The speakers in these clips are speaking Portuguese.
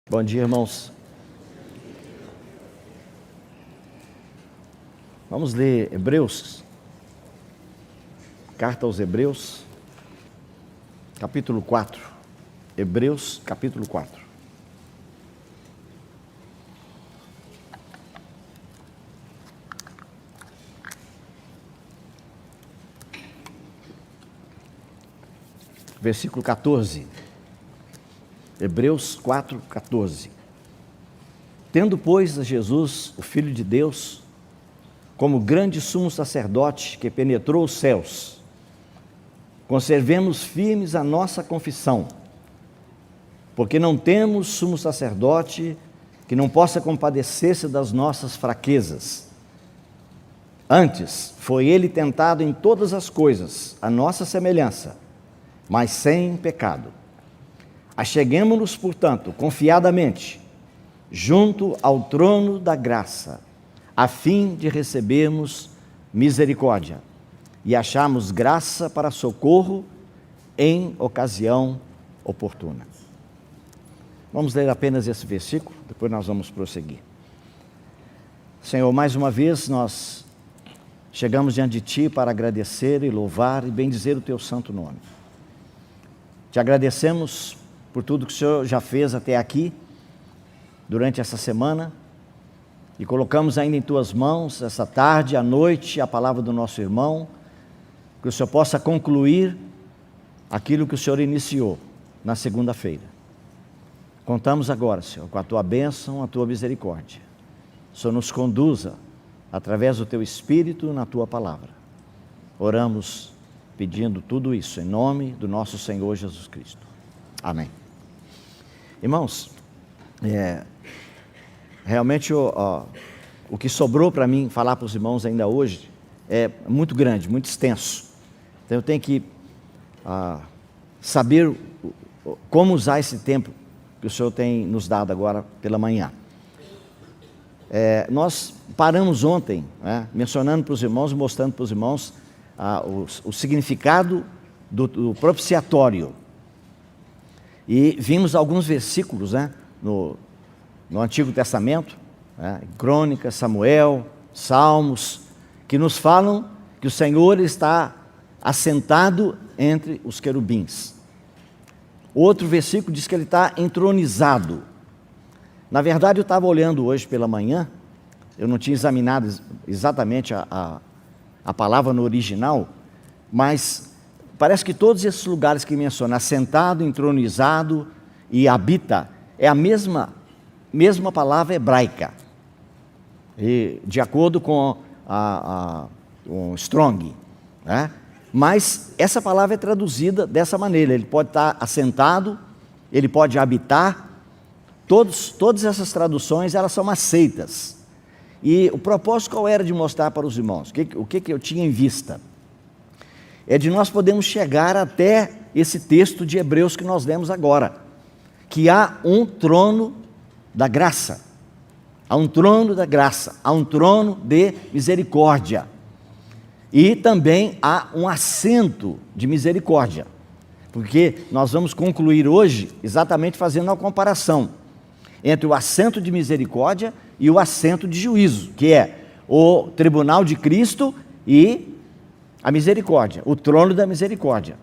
Bom dia, irmãos. Vamos ler Hebreus, carta aos Hebreus, capítulo 4. Hebreus, capítulo 4. Versículo 14. Hebreus 4, 14. Tendo, pois, a Jesus, o Filho de Deus, como grande sumo sacerdote que penetrou os céus, conservemos firmes a nossa confissão, porque não temos sumo sacerdote que não possa compadecer-se das nossas fraquezas. Antes, foi ele tentado em todas as coisas, à nossa semelhança, mas sem pecado. Acheguemo-nos, portanto, confiadamente, junto ao trono da graça, a fim de recebermos misericórdia e acharmos graça para socorro em ocasião oportuna. Vamos ler apenas esse versículo, depois nós vamos prosseguir. Senhor, mais uma vez nós chegamos diante de Ti para agradecer e louvar e bendizer o Teu santo nome. Te agradecemos por tudo que o Senhor já fez até aqui, durante essa semana, e colocamos ainda em Tuas mãos, essa tarde, à noite, a palavra do nosso irmão, que o Senhor possa concluir aquilo que o Senhor iniciou na segunda-feira. Contamos agora, Senhor, com a Tua bênção, a Tua misericórdia. O Senhor nos conduza, através do Teu Espírito, na Tua palavra. Oramos pedindo tudo isso em nome do nosso Senhor Jesus Cristo. Amém. Irmãos, realmente o que sobrou para mim falar para os irmãos ainda hoje é muito grande, muito extenso. Então eu tenho que saber como usar esse tempo que o Senhor tem nos dado agora pela manhã. Nós paramos ontem, mencionando para os irmãos, mostrando para os irmãos o significado do propiciatório. E vimos alguns versículos no Antigo Testamento, Crônicas, Samuel, Salmos, que nos falam que o Senhor está assentado entre os querubins. Outro versículo diz que Ele está entronizado. Na verdade, eu estava olhando hoje pela manhã, eu não tinha examinado exatamente a palavra no original, mas parece que todos esses lugares que menciona, assentado, entronizado e habita, é a mesma palavra hebraica. E, de acordo com o Strong, mas essa palavra é traduzida dessa maneira. Ele pode estar assentado, ele pode habitar. Todas essas traduções, elas são aceitas. E o propósito qual era de mostrar para os irmãos? O que eu tinha em vista? É de nós podermos chegar até esse texto de Hebreus que nós lemos agora, que há um trono da graça, há um trono da graça, há um trono de misericórdia, e também há um assento de misericórdia, porque nós vamos concluir hoje exatamente fazendo uma comparação entre o assento de misericórdia e o assento de juízo, que é o tribunal de Cristo e a misericórdia, o trono da misericórdia.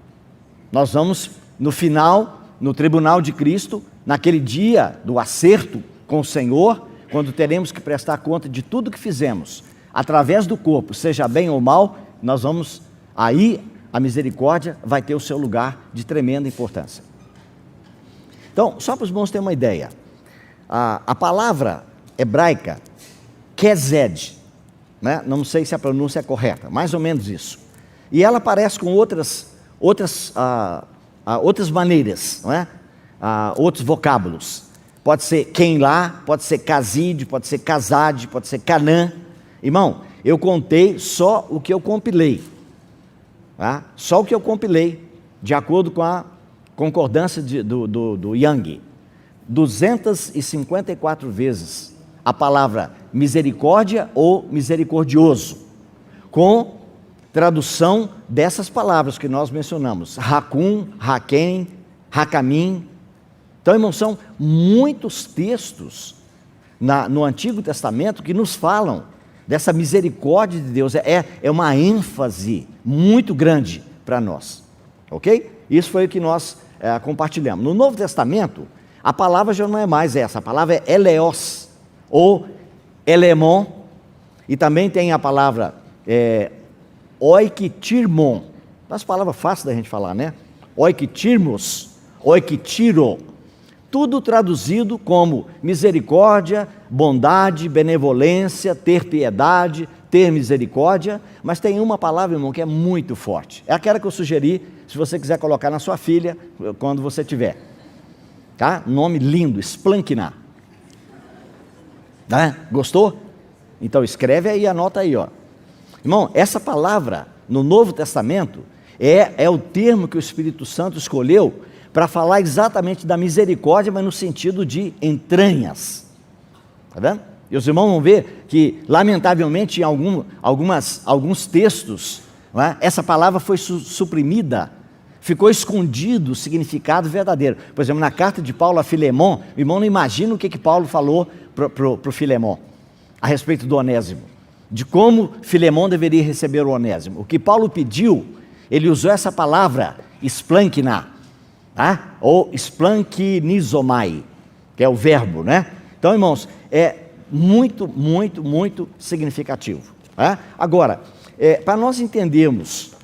Nós vamos, no final, no tribunal de Cristo, naquele dia do acerto com o Senhor, quando teremos que prestar conta de tudo que fizemos, através do corpo, seja bem ou mal, nós vamos, aí a misericórdia vai ter o seu lugar de tremenda importância. Então, só para os irmãos terem uma ideia, a palavra hebraica, kezed, não sei se a pronúncia é correta, mais ou menos isso. E ela aparece com outras maneiras, outros vocábulos. Pode ser quem lá, pode ser kazid, pode ser kazad, pode ser canã. Irmão, eu contei só o que eu compilei. Só o que eu compilei, de acordo com a concordância do Young. 254 vezes a palavra misericórdia ou misericordioso, com tradução dessas palavras que nós mencionamos, Hakum, Hakem, Hakamim, Então, irmãos, são muitos textos no Antigo Testamento que nos falam dessa misericórdia de Deus. É uma ênfase muito grande para nós, ok? Isso foi o que nós compartilhamos. No Novo Testamento, a palavra já não é mais essa, a palavra é eleos, ou elemon, e também tem a palavra oikitirmon. As palavras fáceis da gente falar, né? Oikitirmos, oikitiro, tudo traduzido como misericórdia, bondade, benevolência, ter piedade, ter misericórdia, mas tem uma palavra, irmão, que é muito forte. É aquela que eu sugeri, se você quiser colocar na sua filha, quando você tiver. Tá? Nome lindo, Splankna. Tá? Gostou? Então escreve aí, anota aí, ó. Irmão, essa palavra no Novo Testamento é o termo que o Espírito Santo escolheu para falar exatamente da misericórdia, mas no sentido de entranhas. Está vendo? E os irmãos vão ver que, lamentavelmente, em alguns textos, essa palavra foi suprimida, ficou escondido o significado verdadeiro. Por exemplo, na carta de Paulo a Filemon, o irmão não imagina o que Paulo falou para o Filemon, a respeito do Onésimo, de como Filemon deveria receber o Onésimo. O que Paulo pediu, ele usou essa palavra, splankna, ou splankinizomai, que é o verbo, né? Então, irmãos, é muito, muito, muito significativo. Agora, para nós entendermos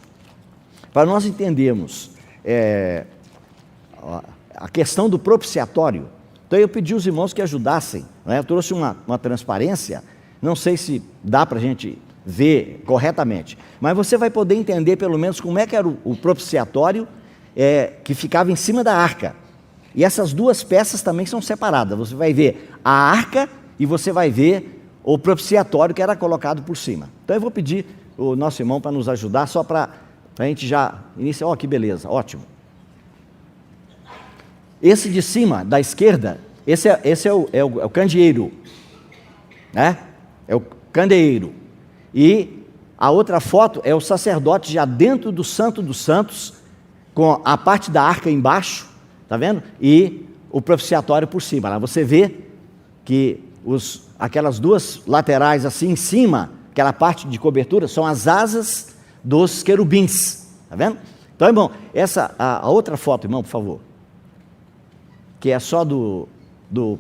a questão do propiciatório, então eu pedi aos irmãos que ajudassem, eu trouxe uma transparência, não sei se dá para a gente ver corretamente, mas você vai poder entender pelo menos como é que era o propiciatório que ficava em cima da arca. E essas duas peças também são separadas. Você vai ver a arca e você vai ver o propiciatório que era colocado por cima. Então eu vou pedir o nosso irmão para nos ajudar, só para a gente já iniciar. Ó, que beleza, ótimo. Esse de cima, da esquerda, esse é o candeeiro, né? É o candeeiro. E a outra foto é o sacerdote já dentro do Santo dos Santos, com a parte da arca embaixo, tá vendo? E o propiciatório por cima. Lá você vê que aquelas duas laterais assim em cima, aquela parte de cobertura, são as asas dos querubins, tá vendo? Então, irmão, a outra foto, irmão, por favor, que é só do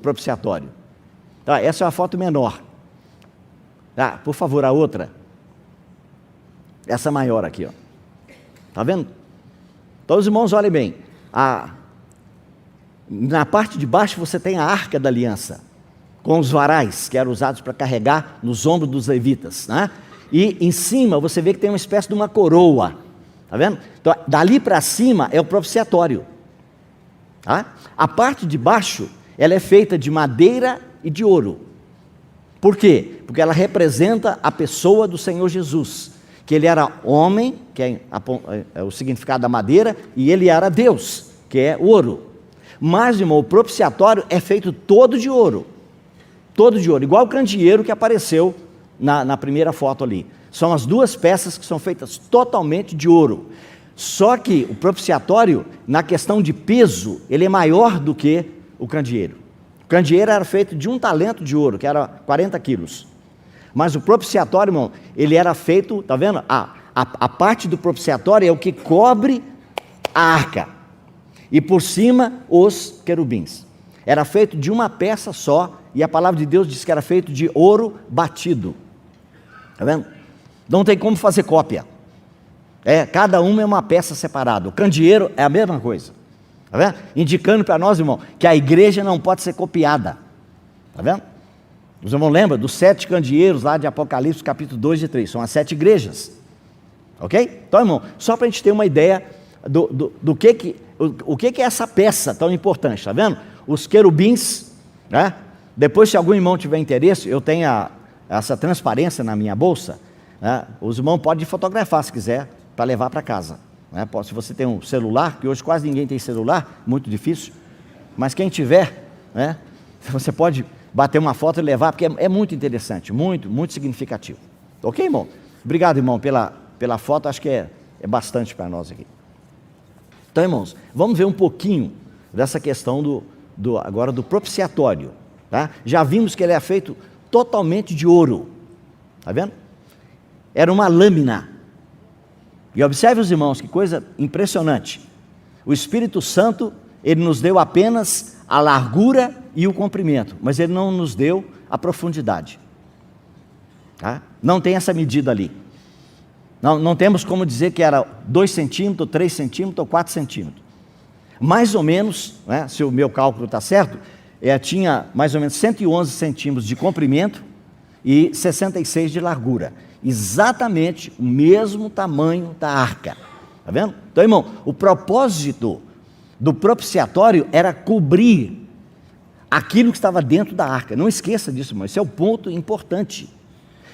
propiciatório. Tá, essa é uma foto menor. Tá, por favor, a outra. Essa maior aqui, ó. Tá vendo? Então, os irmãos, olhem bem, na parte de baixo você tem a arca da aliança, com os varais, que eram usados para carregar nos ombros dos levitas, né? E em cima você vê que tem uma espécie de uma coroa, tá vendo? Então, dali para cima é o propiciatório, tá? A parte de baixo, ela é feita de madeira e de ouro. Por quê? Porque ela representa a pessoa do Senhor Jesus, que ele era homem, que é o significado da madeira, e ele era Deus, que é ouro. Mas, irmão, o propiciatório é feito todo de ouro, igual o candeeiro que apareceu na primeira foto ali. São as duas peças que são feitas totalmente de ouro. Só que o propiciatório, na questão de peso, ele é maior do que o candeeiro. O candeeiro era feito de 1 talento de ouro, que era 40 quilos. Mas o propiciatório, irmão, ele era feito, tá vendo? A parte do propiciatório é o que cobre a arca. E por cima, os querubins. Era feito de uma peça só, e a palavra de Deus diz que era feito de ouro batido. Tá vendo? Não tem como fazer cópia. Cada uma é uma peça separada. O candeeiro é a mesma coisa. Tá vendo? Indicando para nós, irmão, que a igreja não pode ser copiada. Tá vendo? Os irmãos lembram dos 7 candeeiros lá de Apocalipse, capítulo 2 e 3. São as 7 igrejas. Ok? Então, irmão, só para a gente ter uma ideia do que é essa peça tão importante. Tá vendo? Os querubins, né? Depois, se algum irmão tiver interesse, eu tenho essa transparência na minha bolsa, né? Os irmãos podem fotografar se quiser, para levar para casa, né? Se você tem um celular, que hoje quase ninguém tem celular, muito difícil, mas quem tiver, né? Você pode bater uma foto e levar, porque é muito interessante, muito, muito significativo. Ok, irmão? Obrigado, irmão, pela foto, acho que é bastante para nós aqui. Então, irmãos, vamos ver um pouquinho dessa questão agora do propiciatório. Tá? Já vimos que ele é feito totalmente de ouro. Está vendo? Era uma lâmina. E observe os irmãos, que coisa impressionante. O Espírito Santo, ele nos deu apenas a largura e o comprimento, mas ele não nos deu a profundidade. Tá? Não tem essa medida ali. Não temos como dizer que era 2 centímetros, 3 centímetros ou 4 centímetros. Mais ou menos, né, se o meu cálculo está certo, tinha mais ou menos 111 centímetros de comprimento e 66 de largura. Exatamente o mesmo tamanho da arca. Está vendo? Então, irmão, o propósito do propiciatório era cobrir aquilo que estava dentro da arca. Não esqueça disso, irmão. Esse é o ponto importante.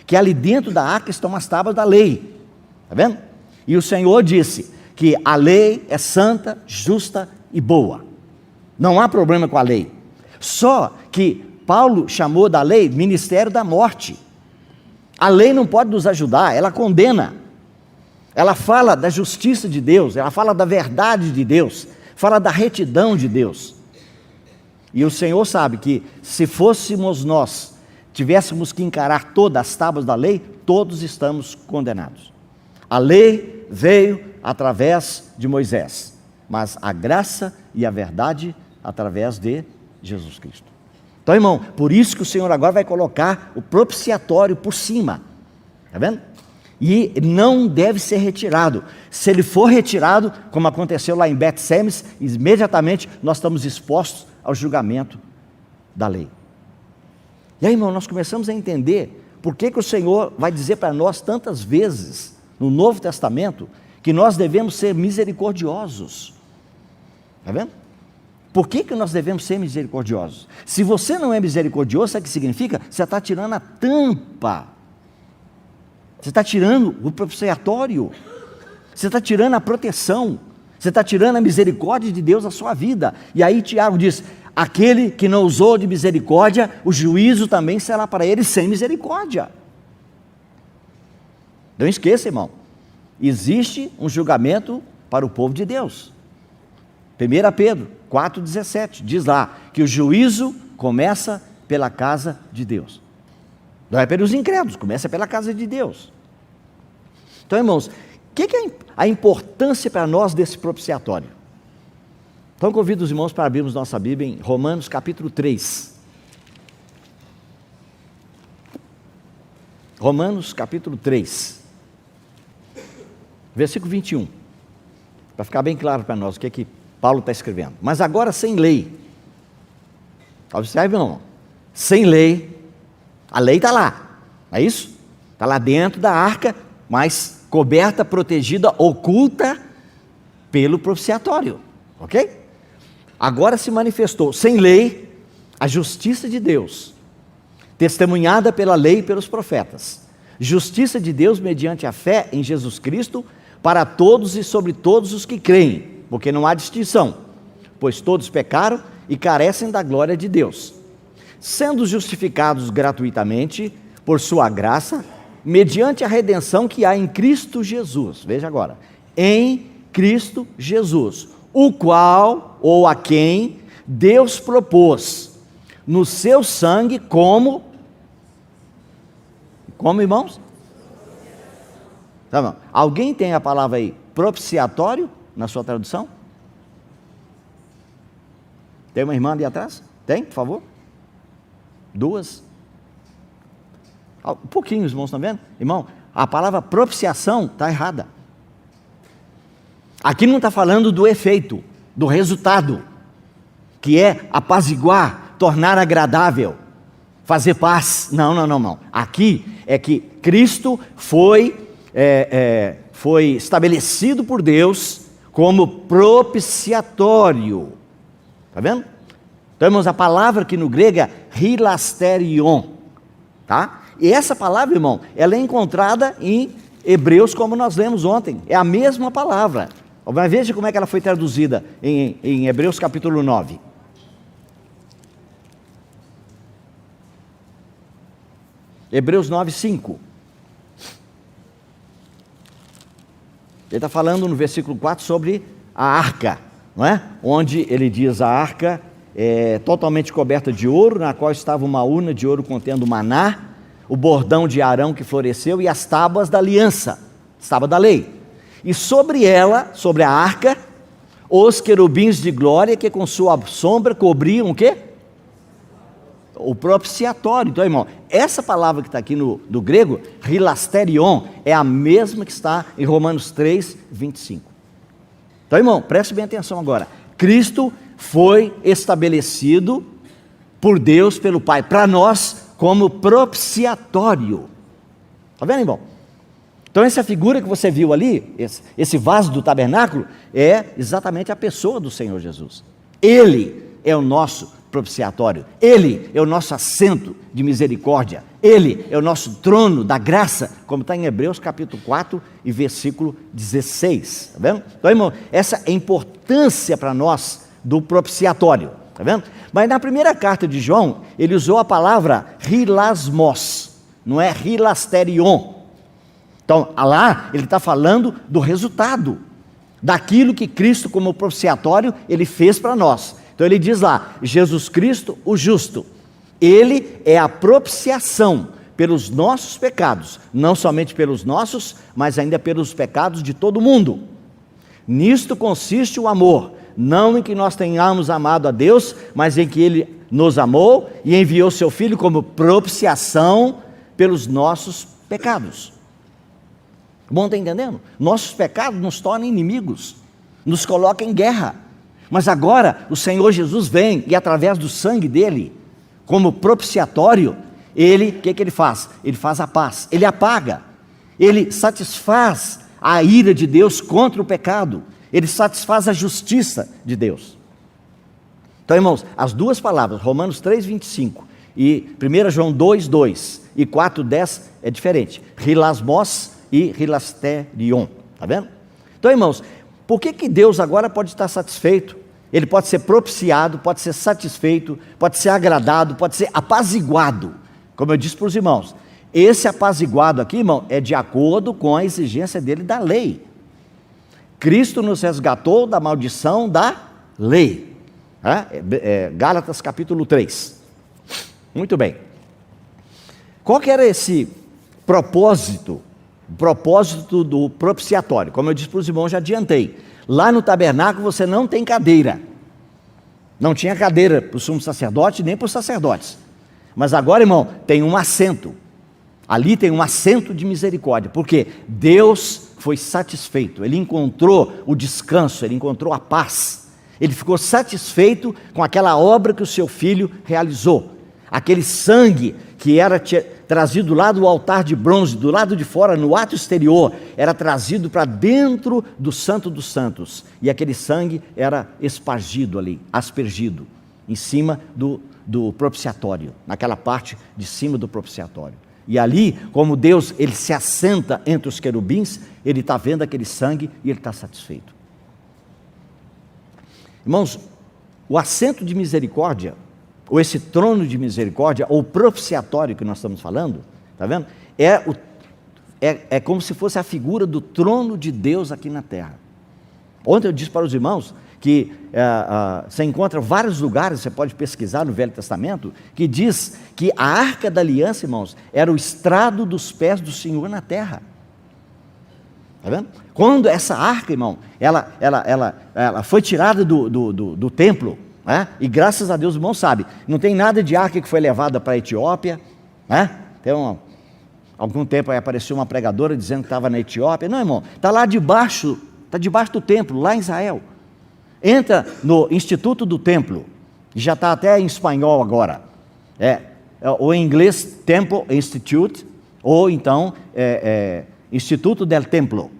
Que ali dentro da arca estão as tábuas da lei. Está vendo? E o Senhor disse que a lei é santa, justa e boa. Não há problema com a lei. Só que Paulo chamou da lei ministério da morte. A lei não pode nos ajudar, ela condena. Ela fala da justiça de Deus, ela fala da verdade de Deus, fala da retidão de Deus. E o Senhor sabe que se fôssemos nós, tivéssemos que encarar todas as tábuas da lei, todos estamos condenados. A lei veio através de Moisés, mas a graça e a verdade através de Jesus Cristo. Então, irmão, por isso que o Senhor agora vai colocar o propiciatório por cima, está vendo? E não deve ser retirado. Se ele for retirado, como aconteceu lá em Bet-Semes, imediatamente nós estamos expostos ao julgamento da lei. E aí, irmão, nós começamos a entender por que o Senhor vai dizer para nós tantas vezes no Novo Testamento que nós devemos ser misericordiosos. Está vendo? Por que nós devemos ser misericordiosos? Se você não é misericordioso, sabe o que significa? Você está tirando a tampa. Você está tirando o propiciatório. Você está tirando a proteção. Você está tirando a misericórdia de Deus da sua vida. E aí Tiago diz, aquele que não usou de misericórdia, o juízo também será para ele sem misericórdia. Não esqueça, irmão, existe um julgamento para o povo de Deus. 1 Pedro 4,17 diz lá que o juízo começa pela casa de Deus. Não é pelos incrédulos, começa pela casa de Deus. Então, irmãos, o que é a importância para nós desse propiciatório? Então, convido os irmãos para abrirmos nossa Bíblia em Romanos capítulo 3. Romanos capítulo 3, versículo 21. Para ficar bem claro para nós o que é que Paulo está escrevendo. Mas agora sem lei. Observe, irmão. Sem lei. A lei está lá. Não é isso? Está lá dentro da arca, mas coberta, protegida, oculta pelo propiciatório. Ok? Agora se manifestou sem lei a justiça de Deus, testemunhada pela lei e pelos profetas. Justiça de Deus mediante a fé em Jesus Cristo para todos e sobre todos os que creem, porque não há distinção, pois todos pecaram e carecem da glória de Deus, sendo justificados gratuitamente por sua graça, mediante a redenção que há em Cristo Jesus. Veja agora, em Cristo Jesus, o qual, ou a quem, Deus propôs no seu sangue como, irmãos? Tá bom. Alguém tem a palavra aí, propiciatório, na sua tradução? Tem uma irmã ali atrás? Tem, por favor? Duas? Um pouquinho, os irmãos estão vendo? Irmão, a palavra propiciação está errada. Aqui não está falando do efeito, do resultado, que é apaziguar, tornar agradável, fazer paz. Não. Aqui é que Cristo foi estabelecido por Deus como propiciatório. Está vendo? Então, irmãos, a palavra aqui no grego é hilasterion, tá? E essa palavra, irmão, ela é encontrada em Hebreus, como nós lemos ontem. É a mesma palavra. Mas veja como é que ela foi traduzida em Hebreus capítulo 9. Hebreus 9, 5. Ele está falando no versículo 4 sobre a arca, não é? Onde ele diz a arca totalmente coberta de ouro, na qual estava uma urna de ouro contendo maná, o bordão de Arão que floresceu e as tábuas da aliança, as tábuas da lei. E sobre ela, sobre a arca, os querubins de glória que com sua sombra cobriam o quê? O propiciatório. Então, irmão, essa palavra que está aqui do grego, hilasterion, é a mesma que está em Romanos 3, 25. Então, irmão, preste bem atenção agora. Cristo foi estabelecido por Deus, pelo Pai, para nós como propiciatório. Está vendo, irmão? Então essa figura que você viu ali, esse vaso do tabernáculo, é exatamente a pessoa do Senhor Jesus. Ele é o nosso propiciatório, Ele é o nosso assento de misericórdia, Ele é o nosso trono da graça, como está em Hebreus capítulo 4 e versículo 16, está vendo? Então, irmão, essa é a importância para nós do propiciatório, está vendo? Mas na primeira carta de João, ele usou a palavra hilasmos, não é hilasterion. Então, lá ele está falando do resultado, daquilo que Cristo como propiciatório, ele fez para nós. Então ele diz lá, Jesus Cristo o justo, ele é a propiciação pelos nossos pecados, não somente pelos nossos, mas ainda pelos pecados de todo mundo. Nisto consiste o amor, não em que nós tenhamos amado a Deus, mas em que Ele nos amou e enviou Seu Filho como propiciação pelos nossos pecados. Bom, está entendendo? Nossos pecados nos tornam inimigos, nos colocam em guerra. Mas agora o Senhor Jesus vem e através do sangue dele, como propiciatório, ele, o que ele faz? Ele faz a paz, ele apaga, ele satisfaz a ira de Deus contra o pecado, ele satisfaz a justiça de Deus. Então, irmãos, as duas palavras, Romanos 3, 25 e 1 João 2, 2 e 4, 10 é diferente, hilasmos e hilasterion, está vendo? Então, irmãos, por que Deus agora pode estar satisfeito? Ele pode ser propiciado, pode ser satisfeito, pode ser agradado, pode ser apaziguado, como eu disse para os irmãos, esse apaziguado aqui, irmão, é de acordo com a exigência dele da lei. Cristo nos resgatou da maldição da lei, Gálatas capítulo 3, muito bem. Qual que era esse propósito? O propósito do propiciatório, como eu disse para os irmãos, já adiantei. Lá no tabernáculo você não tem cadeira. Não tinha cadeira para o sumo sacerdote, nem para os sacerdotes. Mas agora, irmão, tem um assento. Ali tem um assento de misericórdia, porque Deus foi satisfeito. Ele encontrou o descanso, ele encontrou a paz. Ele ficou satisfeito com aquela obra que o seu filho realizou. Aquele sangue que era trazido lá do altar de bronze, do lado de fora, no ato exterior, era trazido para dentro do Santo dos Santos, e aquele sangue era espargido ali, aspergido, em cima do propiciatório, naquela parte de cima do propiciatório. E ali, como Deus, ele se assenta entre os querubins, ele está vendo aquele sangue e ele está satisfeito. Irmãos, o assento de misericórdia, ou esse trono de misericórdia, ou propiciatório que nós estamos falando, está vendo? É como se fosse a figura do trono de Deus aqui na terra. Ontem eu disse para os irmãos que você encontra vários lugares, você pode pesquisar no Velho Testamento, que diz que a Arca da Aliança, irmãos, era o estrado dos pés do Senhor na terra. Está vendo? Quando essa arca, irmão, ela foi tirada do templo, né? E graças a Deus o irmão sabe, não tem nada de arca que foi levada para a Etiópia, né? Algum tempo aí apareceu uma pregadora dizendo que estava na Etiópia. Não, irmão, está lá debaixo, está debaixo do templo, lá em Israel. Entra no Instituto do Templo, já está até em espanhol agora, ou em inglês Temple Institute, ou então Instituto del Templo.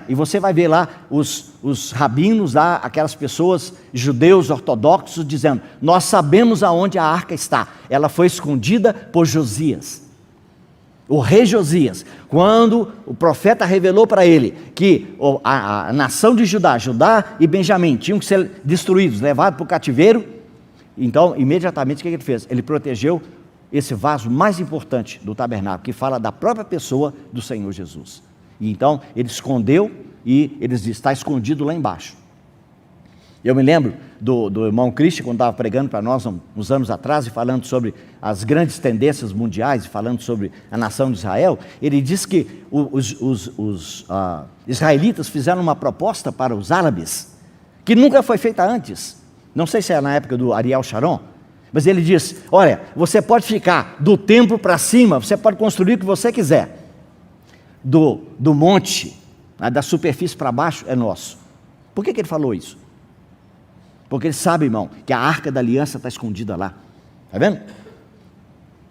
E você vai ver lá os rabinos lá, aquelas pessoas, judeus ortodoxos, dizendo: nós sabemos aonde a arca está, ela foi escondida por Josias, o rei Josias. Quando o profeta revelou para ele que a nação de Judá e Benjamim tinham que ser destruídos, levados para o cativeiro, então imediatamente o que ele fez? Ele protegeu esse vaso mais importante do tabernáculo, que fala da própria pessoa do Senhor Jesus. E então ele escondeu, e ele está escondido lá embaixo. Eu me lembro do irmão Christian, quando estava pregando para nós uns anos atrás, e falando sobre as grandes tendências mundiais, e falando sobre a nação de Israel, ele disse que os israelitas fizeram uma proposta para os árabes, que nunca foi feita antes. Não sei se é na época do Ariel Sharon, mas ele disse: olha, você pode ficar do templo para cima, você pode construir o que você quiser, do monte, da superfície para baixo é nosso. Por que ele falou isso? Porque ele sabe, irmão, que a arca da aliança está escondida lá. Está vendo?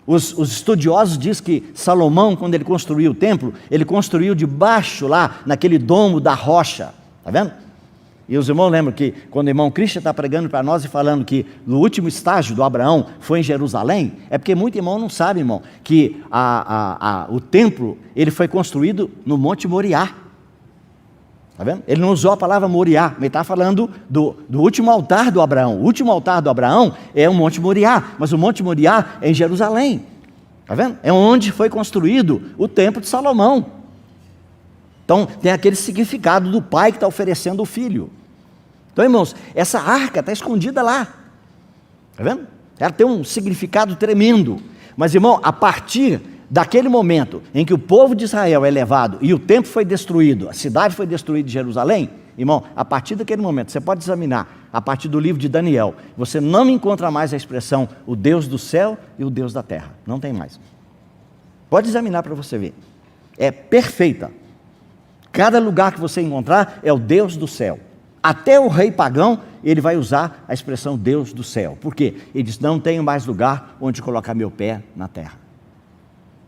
Os estudiosos dizem que Salomão, quando ele construiu o templo, ele construiu debaixo lá, naquele domo da rocha. Está vendo? E os irmãos lembram que quando o irmão Christian está pregando para nós e falando que no último estágio do Abraão foi em Jerusalém, é porque muito irmão não sabe, irmão, que o templo ele foi construído no Monte Moriá. Está vendo? Ele não usou a palavra Moriá, mas ele está falando do último altar do Abraão. O último altar do Abraão é o Monte Moriá, mas o Monte Moriá é em Jerusalém. Está vendo? É onde foi construído o templo de Salomão. Então tem aquele significado do pai que está oferecendo o filho. Então, irmãos, essa arca está escondida lá. Está vendo? Ela tem um significado tremendo. Mas, irmão, a partir daquele momento em que o povo de Israel é levado e o templo foi destruído, a cidade foi destruída de Jerusalém, irmão, a partir daquele momento, você pode examinar, a partir do livro de Daniel, você não encontra mais a expressão o Deus do céu e o Deus da terra. Não tem mais. Pode examinar para você ver. É perfeita. Cada lugar que você encontrar é o Deus do céu. Até o rei pagão, ele vai usar a expressão Deus do céu. Por quê? Ele diz: não tenho mais lugar onde colocar meu pé na terra.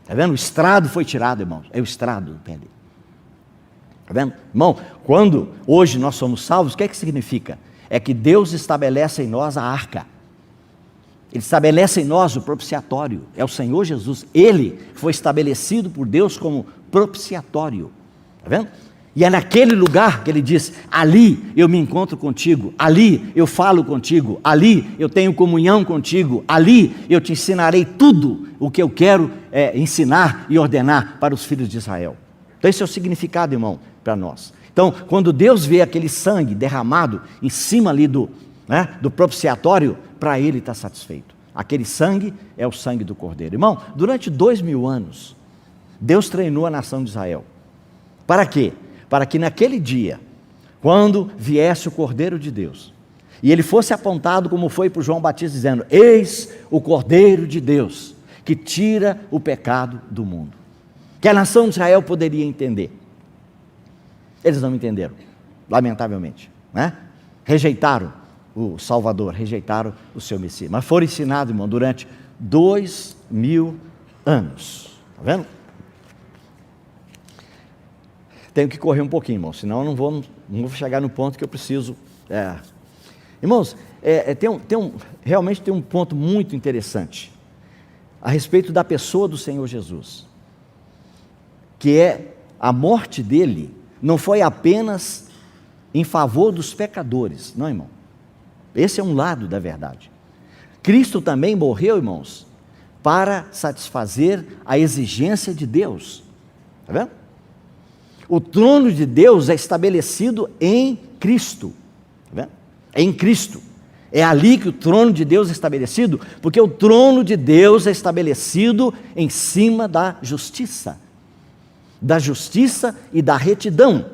Está vendo? O estrado foi tirado, irmãos. É o estrado do pé dele. Está vendo? Irmão, quando hoje nós somos salvos, o que é que significa? É que Deus estabelece em nós a arca. Ele estabelece em nós o propiciatório. É o Senhor Jesus. Ele foi estabelecido por Deus como propiciatório. Está vendo? E é naquele lugar que ele diz: ali eu me encontro contigo, ali eu falo contigo, ali eu tenho comunhão contigo, ali eu te ensinarei tudo o que eu quero ensinar e ordenar para os filhos de Israel. Então esse é o significado, irmão, para nós. Então, quando Deus vê aquele sangue derramado em cima ali do propiciatório, para ele está satisfeito. Aquele sangue é o sangue do Cordeiro. Irmão, durante 2000 anos, Deus treinou a nação de Israel. Para quê? Para que naquele dia, quando viesse o Cordeiro de Deus, e ele fosse apontado como foi para João Batista, dizendo: eis o Cordeiro de Deus, que tira o pecado do mundo. Que a nação de Israel poderia entender. Eles não entenderam, lamentavelmente, né? Rejeitaram o Salvador, rejeitaram o seu Messias, mas foram ensinados, irmão, durante 2000 anos. Está vendo? Tenho que correr um pouquinho, irmão, senão eu não vou chegar no ponto que eu preciso. Irmãos, realmente tem um ponto muito interessante a respeito da pessoa do Senhor Jesus, que é a morte dele não foi apenas em favor dos pecadores, não, irmão. Esse é um lado da verdade. Cristo também morreu, irmãos, para satisfazer a exigência de Deus. Está vendo? O trono de Deus é estabelecido em Cristo. Está vendo? É em Cristo. É ali que o trono de Deus é estabelecido, porque o trono de Deus é estabelecido em cima da justiça e da retidão.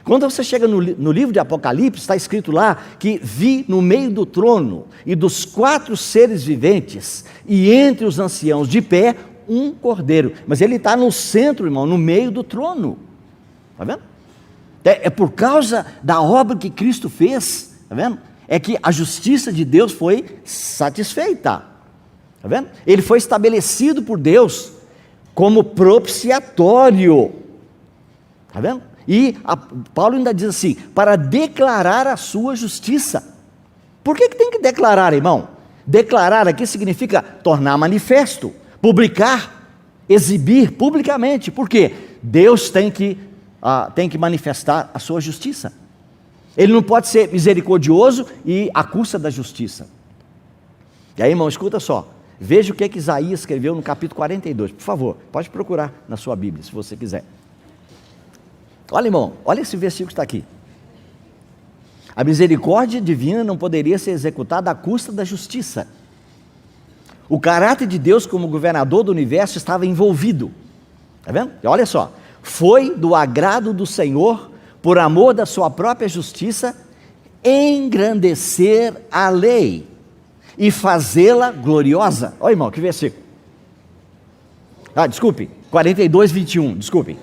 Quando você chega no livro de Apocalipse, está escrito lá que vi no meio do trono e dos 4 seres viventes e entre os anciãos de pé um cordeiro. Mas ele está no centro, irmão, no meio do trono. Está vendo? É por causa da obra que Cristo fez, está vendo? É que a justiça de Deus foi satisfeita. Está vendo? Ele foi estabelecido por Deus como propiciatório. Está vendo? E Paulo ainda diz assim: para declarar a sua justiça. Por que tem que declarar, irmão? Declarar aqui significa tornar manifesto, publicar, exibir publicamente. Por quê? Deus tem que manifestar a sua justiça. Ele não pode ser misericordioso e à custa da justiça. E aí, irmão, escuta só. Veja o que Isaías escreveu no capítulo 42. Por favor, pode procurar na sua Bíblia, se você quiser. Olha, irmão, olha esse versículo que está aqui. A misericórdia divina não poderia ser executada à custa da justiça. O caráter de Deus como governador do universo estava envolvido. Está vendo? E olha só, foi do agrado do Senhor, por amor da sua própria justiça, engrandecer a lei e fazê-la gloriosa. Olha, irmão, que versículo. Desculpe, 42, 21, desculpe.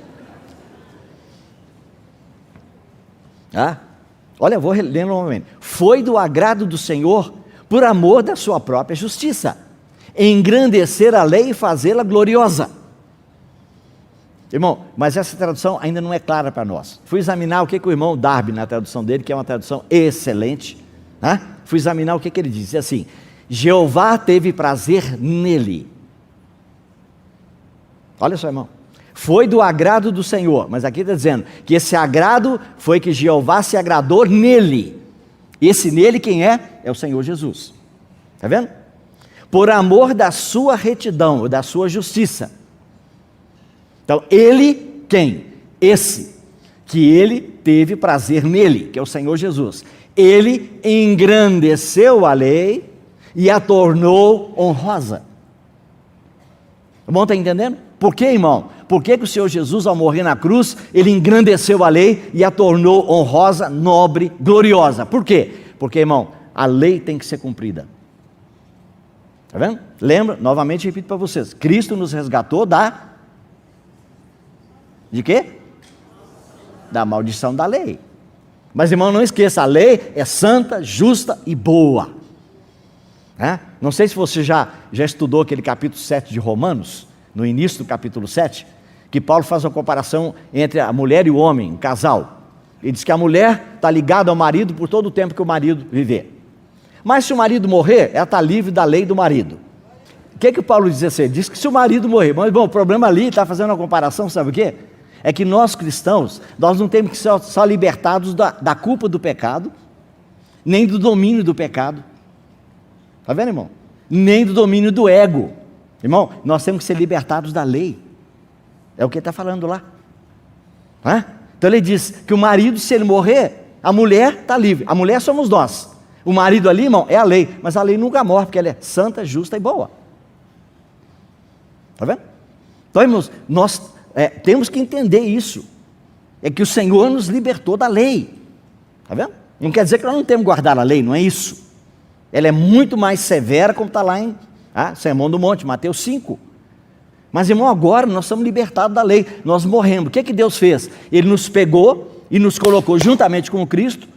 Olha, eu vou ler novamente. Foi do agrado do Senhor, por amor da sua própria justiça, engrandecer a lei e fazê-la gloriosa. Irmão, mas essa tradução ainda não é clara para nós. Fui examinar o que o irmão Darby, na tradução dele, que é uma tradução excelente, fui examinar o que ele diz. Diz assim: Jeová teve prazer nele. Olha só, irmão. Foi do agrado do Senhor, mas aqui está dizendo que esse agrado foi que Jeová se agradou nele. Esse nele quem é? É o Senhor Jesus. Está vendo? Por amor da sua retidão, da sua justiça. Então, ele, quem? Esse, que ele teve prazer nele, que é o Senhor Jesus. Ele engrandeceu a lei e a tornou honrosa. O irmão está entendendo? Por que, irmão? Por que o Senhor Jesus, ao morrer na cruz, ele engrandeceu a lei e a tornou honrosa, nobre, gloriosa? Por quê? Porque, irmão, a lei tem que ser cumprida. Está vendo? Lembra? Novamente repito para vocês. Cristo nos resgatou de quê? Da maldição da lei. Mas, irmão, não esqueça, a lei é santa, justa e boa. Não sei se você já estudou aquele capítulo 7 de Romanos, no início do capítulo 7, que Paulo faz uma comparação entre a mulher e o homem, o casal. Ele diz que a mulher está ligada ao marido por todo o tempo que o marido viver. Mas se o marido morrer, ela está livre da lei do marido. O que Paulo diz assim? Diz que se o marido morrer, mas bom, o problema ali, está fazendo uma comparação, sabe o quê? É que nós cristãos, nós não temos que ser só libertados da culpa do pecado, nem do domínio do pecado. Está vendo, irmão? Nem do domínio do ego. Irmão, nós temos que ser libertados da lei. É o que ele está falando lá. Então ele diz que o marido, se ele morrer, a mulher está livre. A mulher somos nós. O marido ali, irmão, é a lei. Mas a lei nunca morre, porque ela é santa, justa e boa. Está vendo? Então, irmãos, nós temos que entender isso. É que o Senhor nos libertou da lei. Está vendo? Não quer dizer que nós não temos que guardar a lei, não é isso. Ela é muito mais severa, como está lá em Sermão do Monte, Mateus 5. Mas, irmão, agora nós somos libertados da lei, nós morremos. O que Deus fez? Ele nos pegou e nos colocou juntamente com o Cristo,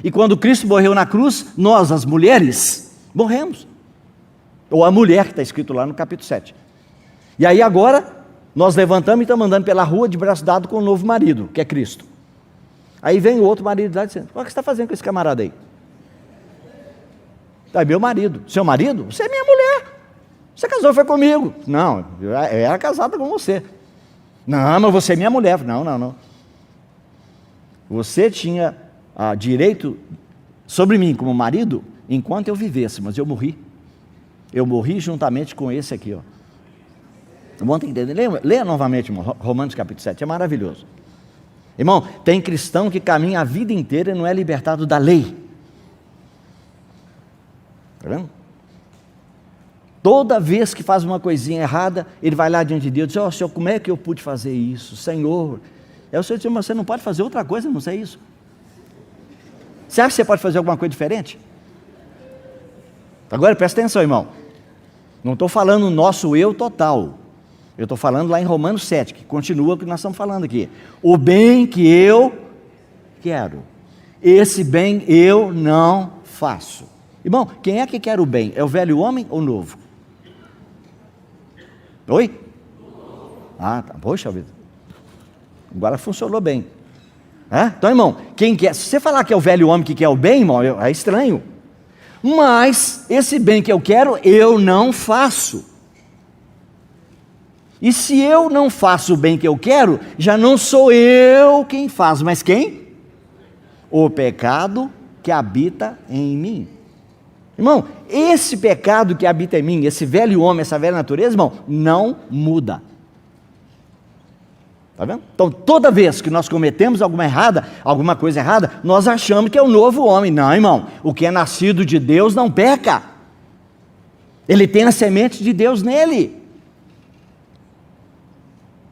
e quando Cristo morreu na cruz, nós, as mulheres, morremos. Ou a mulher, que está escrito lá no capítulo 7. E aí agora, nós levantamos e estamos andando pela rua de braço dado com o novo marido, que é Cristo. Aí vem o outro marido lá dizendo: o que você está fazendo com esse camarada aí? É meu marido. Seu marido? Você é minha mulher. Você casou, foi comigo. Não, eu era casada com você. Não, mas você é minha mulher. Não. Você tinha direito sobre mim como marido enquanto eu vivesse, mas eu morri. Eu morri juntamente com esse aqui, ó. Vamos entender? Leia novamente, irmão, Romanos capítulo 7, é maravilhoso. Irmão, tem cristão que caminha a vida inteira e não é libertado da lei. Está vendo? Toda vez que faz uma coisinha errada, ele vai lá diante de Deus e diz: Senhor, como é que eu pude fazer isso? Senhor, o Senhor diz: mas você não pode fazer outra coisa, não sei isso. Você acha que você pode fazer alguma coisa diferente? Agora presta atenção, irmão. Não estou falando nosso eu total. Eu estou falando lá em Romanos 7, que continua o que nós estamos falando aqui. O bem que eu quero, esse bem eu não faço. Irmão, quem é que quer o bem? É o velho homem ou o novo? Oi? Tá. Poxa vida. Agora funcionou bem. Então, irmão, quem quer? Se você falar que é o velho homem que quer o bem, irmão, é estranho. Mas esse bem que eu quero, eu não faço. E se eu não faço o bem que eu quero, já não sou eu quem faz, mas quem? O pecado que habita em mim. Irmão, esse pecado que habita em mim, esse velho homem, essa velha natureza, irmão, não muda. Está vendo? Então, toda vez que nós cometemos alguma coisa errada, nós achamos que é o novo homem. Não, irmão, o que é nascido de Deus não peca. Ele tem a semente de Deus nele.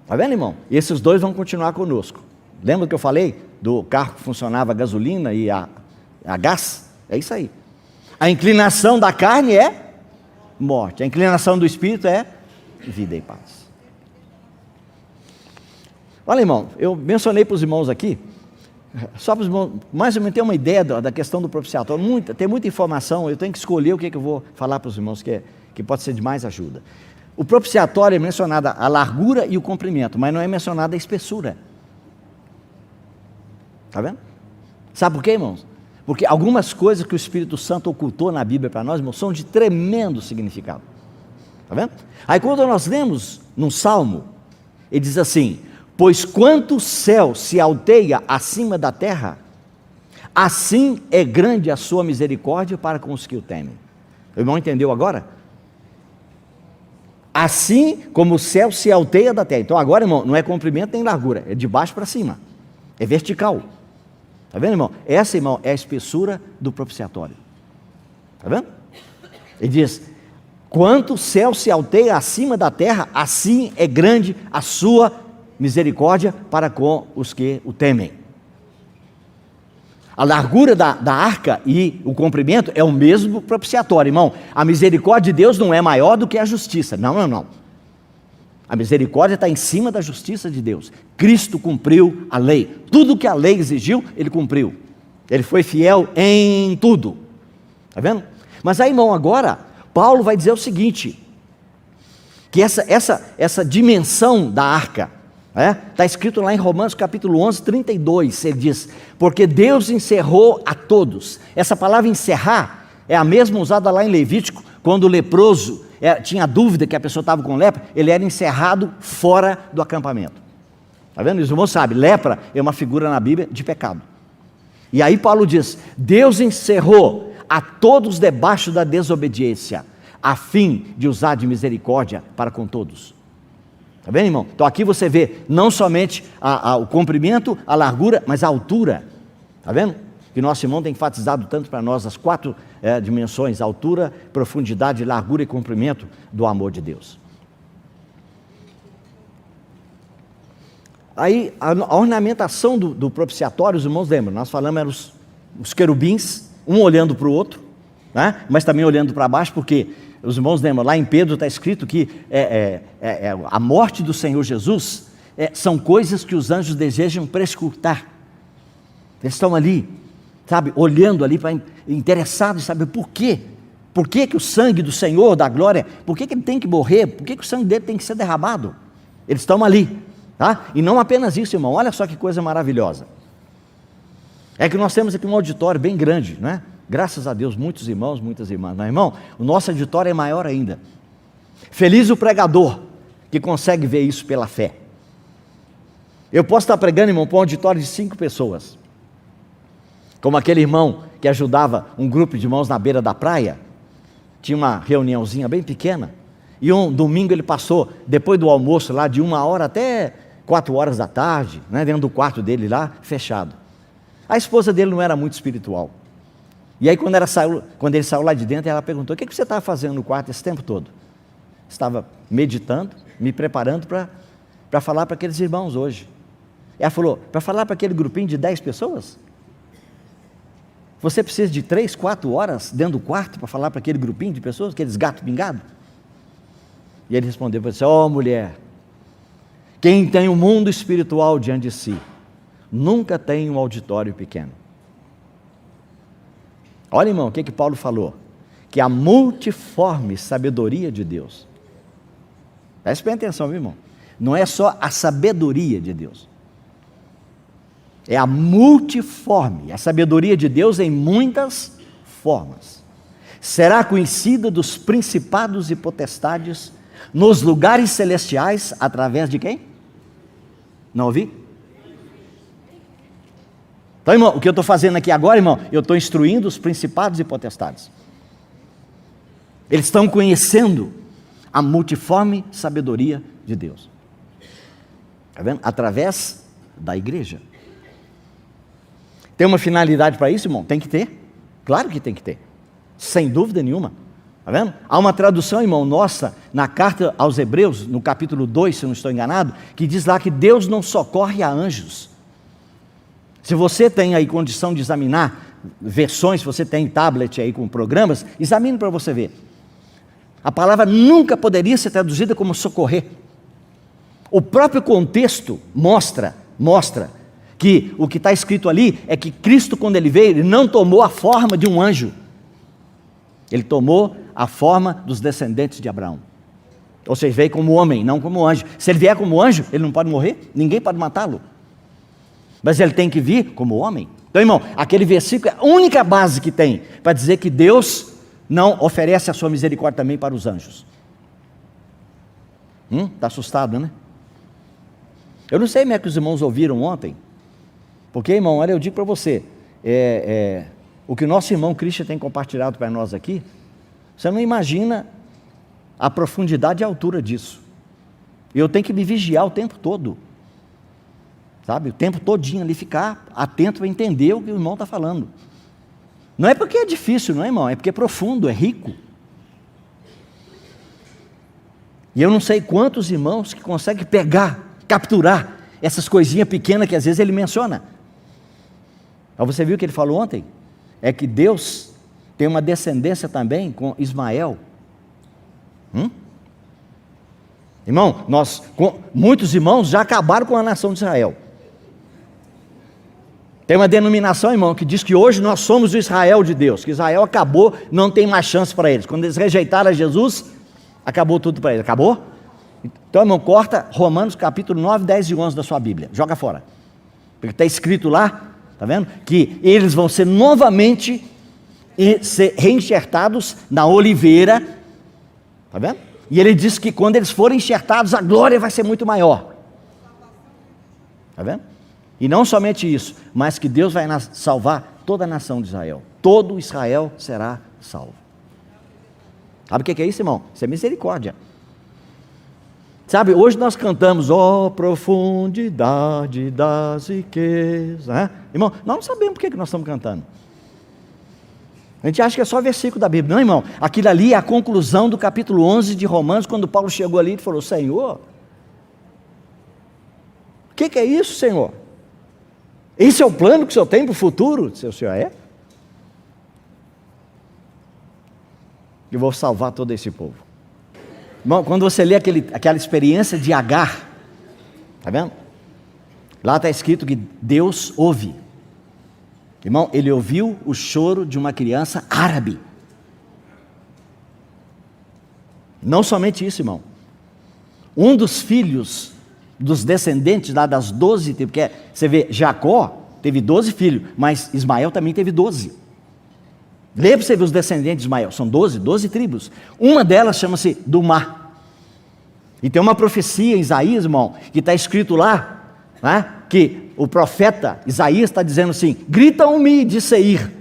Está vendo, irmão? E esses dois vão continuar conosco. Lembra que eu falei do carro que funcionava a gasolina e a gás? É isso aí. A inclinação da carne é morte. A inclinação do espírito é vida e paz. Olha, irmão, eu mencionei para os irmãos aqui, só para os irmãos mais ou menos ter uma ideia da questão do propiciatório. Tem muita informação, eu tenho que escolher o que eu vou falar para os irmãos que pode ser de mais ajuda. O propiciatório é mencionada a largura e o comprimento, mas não é mencionada a espessura. Está vendo? Sabe por quê, irmãos? Porque algumas coisas que o Espírito Santo ocultou na Bíblia para nós, irmãos, são de tremendo significado. Está vendo? Aí quando nós lemos num Salmo, ele diz assim: pois quanto o céu se alteia acima da terra, assim é grande a sua misericórdia para com os que o temem. O irmão entendeu agora? Assim como o céu se alteia da terra. Então agora, irmão, não é comprimento nem largura, é de baixo para cima, é vertical. Está vendo, irmão? Essa, irmão, é a espessura do propiciatório. Está vendo? Ele diz: quanto o céu se alteia acima da terra, assim é grande a sua misericórdia para com os que o temem. A largura da arca e o comprimento é o mesmo propiciatório, irmão. A misericórdia de Deus não é maior do que a justiça. Não. A misericórdia está em cima da justiça de Deus. Cristo cumpriu a lei. Tudo que a lei exigiu, Ele cumpriu. Ele foi fiel em tudo. Está vendo? Mas aí, irmão, agora, Paulo vai dizer o seguinte, que essa dimensão da arca, está escrito lá em Romanos capítulo 11, 32, ele diz: porque Deus encerrou a todos. Essa palavra encerrar é a mesma usada lá em Levítico, quando o leproso tinha dúvida que a pessoa estava com lepra, ele era encerrado fora do acampamento. Está vendo? Os irmãos sabem, lepra é uma figura na Bíblia de pecado. E aí Paulo diz: Deus encerrou a todos debaixo da desobediência, a fim de usar de misericórdia para com todos. Está vendo, irmão? Então aqui você vê não somente o comprimento, a largura, mas a altura. Está vendo? Que nosso irmão tem enfatizado tanto para nós as 4 dimensões: altura, profundidade, largura e comprimento do amor de Deus. Aí a ornamentação do propiciatório, os irmãos lembram, nós falamos, eram os querubins, um olhando para o outro, né? Mas também olhando para baixo, porque os irmãos lembram, lá em Pedro está escrito que a morte do Senhor Jesus são coisas que os anjos desejam prescrutar. Eles estão ali, sabe, olhando ali, interessados em saber por quê. Por que o sangue do Senhor, da glória, por que ele tem que morrer? Por que o sangue dele tem que ser derramado? Eles estão ali, tá? E não apenas isso, irmão, olha só que coisa maravilhosa. É que nós temos aqui um auditório bem grande, não é? Graças a Deus, muitos irmãos, muitas irmãs. Mas, irmão, o nosso auditório é maior ainda. Feliz o pregador que consegue ver isso pela fé. Eu posso estar pregando, irmão, para um auditório de 5 pessoas. Como aquele irmão que ajudava um grupo de irmãos na beira da praia. Tinha uma reuniãozinha bem pequena. E um domingo ele passou, depois do almoço lá, de 1h até 4h da tarde, né, dentro do quarto dele lá, fechado. A esposa dele não era muito espiritual. E aí quando ele saiu lá de dentro, ela perguntou: o que você estava fazendo no quarto esse tempo todo? Estava meditando, me preparando para falar para aqueles irmãos hoje. Ela falou: para falar para aquele grupinho de 10 pessoas? Você precisa de 3, 4 horas dentro do quarto para falar para aquele grupinho de pessoas, aqueles gatos pingados? E ele respondeu para você: ó mulher, quem tem o mundo espiritual diante de si, nunca tem um auditório pequeno. Olha, irmão, o que Paulo falou? Que a multiforme sabedoria de Deus. Preste bem atenção, meu irmão. Não é só a sabedoria de Deus. É a multiforme, a sabedoria de Deus em muitas formas. Será conhecida dos principados e potestades nos lugares celestiais através de quem? Não ouvi? Então, irmão, o que eu estou fazendo aqui agora, irmão, eu estou instruindo os principados e potestades. Eles estão conhecendo a multiforme sabedoria de Deus. Está vendo? Através da igreja. Tem uma finalidade para isso, irmão? Tem que ter. Claro que tem que ter. Sem dúvida nenhuma. Está vendo? Há uma tradução, irmão, nossa, na carta aos Hebreus, no capítulo 2, se eu não estou enganado, que diz lá que Deus não socorre a anjos. Se você tem aí condição de examinar versões, se você tem tablet aí com programas, examine para você ver. A palavra nunca poderia ser traduzida como socorrer. O próprio contexto mostra que o que está escrito ali é que Cristo, quando ele veio, ele não tomou a forma de um anjo. Ele tomou a forma dos descendentes de Abraão. Ou seja, veio como homem, não como anjo. Se ele vier como anjo, ele não pode morrer, ninguém pode matá-lo. Mas ele tem que vir como homem. Então, irmão, aquele versículo é a única base que tem para dizer que Deus não oferece a sua misericórdia também para os anjos. Está assustado, né? Eu não sei como é que os irmãos ouviram ontem, porque, irmão, olha, eu digo para você, o que o nosso irmão Christian tem compartilhado para nós aqui, você não imagina a profundidade e a altura disso. E eu tenho que me vigiar o tempo todo, sabe? O tempo todinho ali, ficar atento para entender o que o irmão está falando. Não é porque é difícil, não é, irmão? É porque é profundo, é rico. E eu não sei quantos irmãos que conseguem pegar, capturar essas coisinhas pequenas que às vezes ele menciona. Mas você viu o que ele falou ontem? É que Deus tem uma descendência também com Ismael. Irmão, muitos irmãos já acabaram com a nação de Israel. Tem uma denominação, irmão, que diz que hoje nós somos o Israel de Deus, que Israel acabou, não tem mais chance para eles. Quando eles rejeitaram a Jesus, acabou tudo para eles. Acabou? Então, irmão, corta Romanos capítulo 9, 10 e 11 da sua Bíblia. Joga fora. Porque está escrito lá, está vendo? Que eles vão ser novamente ser reenxertados na oliveira. Está vendo? E ele diz que quando eles forem enxertados, a glória vai ser muito maior. Está vendo? E não somente isso, mas que Deus vai salvar toda a nação de Israel. Todo Israel será salvo. Sabe o que é isso, irmão? Isso é misericórdia. Sabe, hoje nós cantamos, ó profundidade das riquezas. Irmão, nós não sabemos por que nós estamos cantando. A gente acha que é só versículo da Bíblia. Não, irmão, aquilo ali é a conclusão do capítulo 11 de Romanos, quando Paulo chegou ali e falou, Senhor, o que é isso, Senhor? Esse é o plano que o Senhor tem para o futuro? O Senhor é? Eu vou salvar todo esse povo. Irmão, quando você lê aquela experiência de Agar, está vendo? Lá está escrito que Deus ouve. Irmão, ele ouviu o choro de uma criança árabe. Não somente isso, irmão. Um dos filhos dos descendentes lá das 12, porque você vê, Jacó teve 12 filhos, mas Ismael também teve 12. Lê para você ver os descendentes de Ismael, são 12 tribos. Uma delas chama-se Dumá. E tem uma profecia em Isaías, irmão, que está escrito lá, né, que o profeta Isaías está dizendo assim, gritam-me de Seir.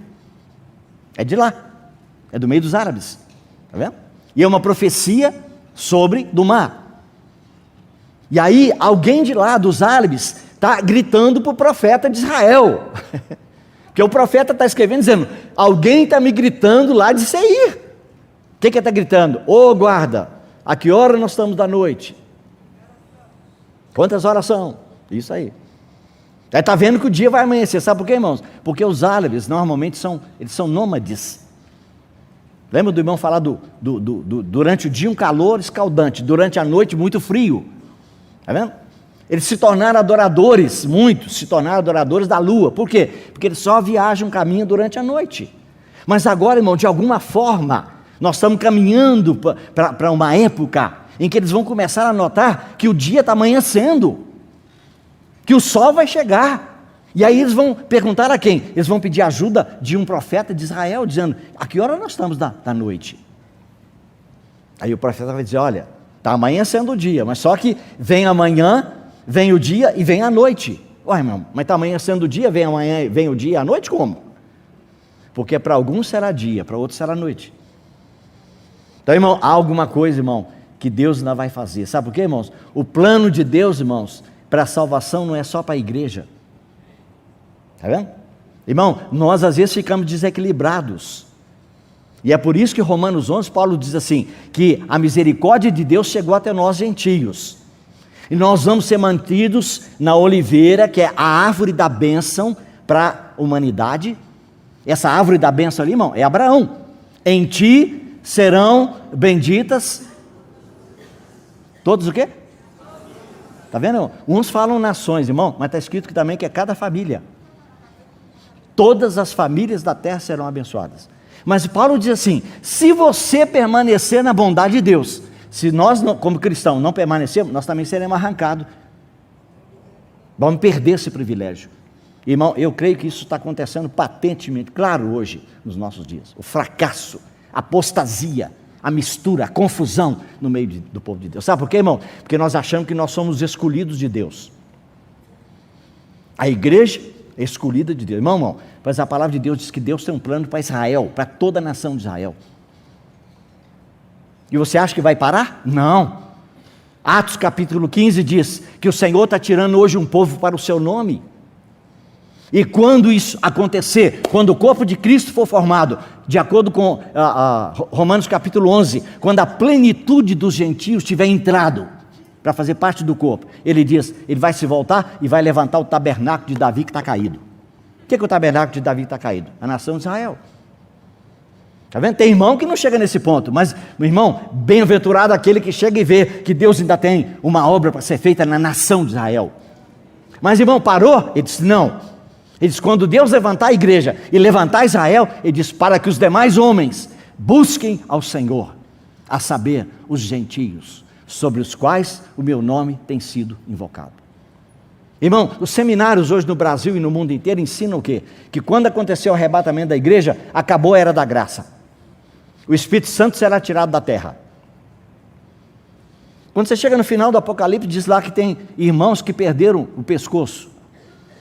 É de lá, é do meio dos árabes, está vendo? E é uma profecia sobre Dumá. E aí, alguém de lá, dos árabes, está gritando para o profeta de Israel. Porque o profeta está escrevendo, dizendo, alguém está me gritando lá de Seir. O que ele está gritando? Ô guarda, a que hora nós estamos da noite? Quantas horas são? Isso aí. Aí está vendo que o dia vai amanhecer. Sabe por quê, irmãos? Porque os árabes, normalmente, eles são nômades. Lembra do irmão falar durante o dia um calor escaldante, durante a noite muito frio. Está vendo? Eles se tornaram adoradores, muitos se tornaram adoradores da lua. Por quê? Porque eles só viajam um caminho durante a noite. Mas agora, irmão, de alguma forma, nós estamos caminhando para uma época em que eles vão começar a notar que o dia está amanhecendo, que o sol vai chegar. E aí eles vão perguntar a quem? Eles vão pedir ajuda de um profeta de Israel, dizendo, a que hora nós estamos da noite? Aí o profeta vai dizer, olha, está amanhecendo o dia, mas só que vem amanhã, vem o dia e vem a noite. Ué, irmão, mas está amanhecendo o dia, vem amanhã, vem o dia e a noite como? Porque para alguns será dia, para outros será noite. Então, irmão, há alguma coisa, irmão, que Deus ainda vai fazer. Sabe por quê, irmãos? O plano de Deus, irmãos, para a salvação não é só para a igreja. Está vendo? Irmão, nós às vezes ficamos desequilibrados. E é por isso que Romanos 11, Paulo diz assim, que a misericórdia de Deus chegou até nós gentios. E nós vamos ser mantidos na oliveira, que é a árvore da bênção para a humanidade. Essa árvore da bênção ali, irmão, é Abraão. Em ti serão benditas todos o quê? Está vendo? Uns falam nações, irmão, mas está escrito que também que é cada família. Todas as famílias da terra serão abençoadas. Mas Paulo diz assim, se você permanecer na bondade de Deus, se nós, como cristãos, não permanecermos, nós também seremos arrancados. Vamos perder esse privilégio. Irmão, eu creio que isso está acontecendo patentemente, claro, hoje, nos nossos dias. O fracasso, a apostasia, a mistura, a confusão no meio do povo de Deus. Sabe por quê, irmão? Porque nós achamos que nós somos escolhidos de Deus. A igreja é escolhida de Deus. Irmão, mas a palavra de Deus diz que Deus tem um plano para Israel, para toda a nação de Israel. E você acha que vai parar? Não. Atos capítulo 15 diz que o Senhor está tirando hoje um povo para o seu nome. E quando isso acontecer, quando o corpo de Cristo for formado, de acordo com Romanos capítulo 11, quando a plenitude dos gentios tiver entrado para fazer parte do corpo, ele diz, ele vai se voltar e vai levantar o tabernáculo de Davi que está caído. O que é o tabernáculo de Davi está caído? A nação de Israel. Está vendo? Tem irmão que não chega nesse ponto, mas, meu irmão, bem-aventurado aquele que chega e vê que Deus ainda tem uma obra para ser feita na nação de Israel. Mas, irmão, parou? Ele disse, não. Ele diz, quando Deus levantar a igreja e levantar Israel, ele diz, para que os demais homens busquem ao Senhor, a saber, os gentios, sobre os quais o meu nome tem sido invocado. Irmão, os seminários hoje no Brasil e no mundo inteiro ensinam o quê? Que quando aconteceu o arrebatamento da igreja, acabou a era da graça. O Espírito Santo será tirado da terra. Quando você chega no final do Apocalipse, diz lá que tem irmãos que perderam o pescoço.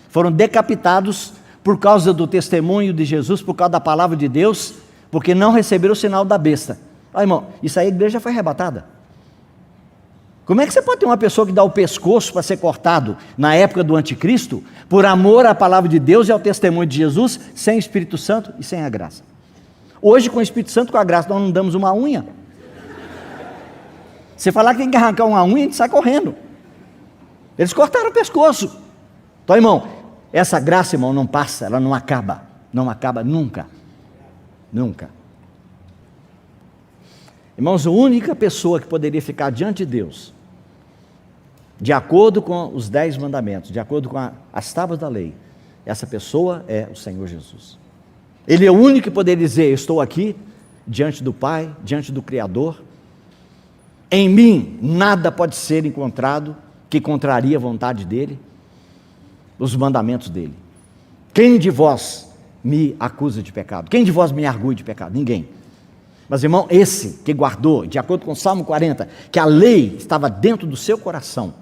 Foram decapitados por causa do testemunho de Jesus, por causa da palavra de Deus, porque não receberam o sinal da besta. Irmão, isso aí a igreja foi arrebatada. Como é que você pode ter uma pessoa que dá o pescoço para ser cortado na época do anticristo, por amor à palavra de Deus e ao testemunho de Jesus, sem o Espírito Santo e sem a graça? Hoje, com o Espírito Santo e com a graça, nós não damos uma unha. Você falar que tem que arrancar uma unha, a gente sai correndo. Eles cortaram o pescoço. Então, irmão, essa graça, irmão, não passa, ela não acaba nunca. Nunca. Irmãos, a única pessoa que poderia ficar diante de Deus, de acordo com os 10 mandamentos, de acordo com as tábuas da lei, essa pessoa é o Senhor Jesus. Ele é o único que poderia dizer, eu estou aqui, diante do Pai, diante do Criador, em mim nada pode ser encontrado que contraria a vontade dEle, os mandamentos dEle. Quem de vós me acusa de pecado? Quem de vós me argue de pecado? Ninguém. Mas, irmão, esse que guardou, de acordo com o Salmo 40, que a lei estava dentro do seu coração,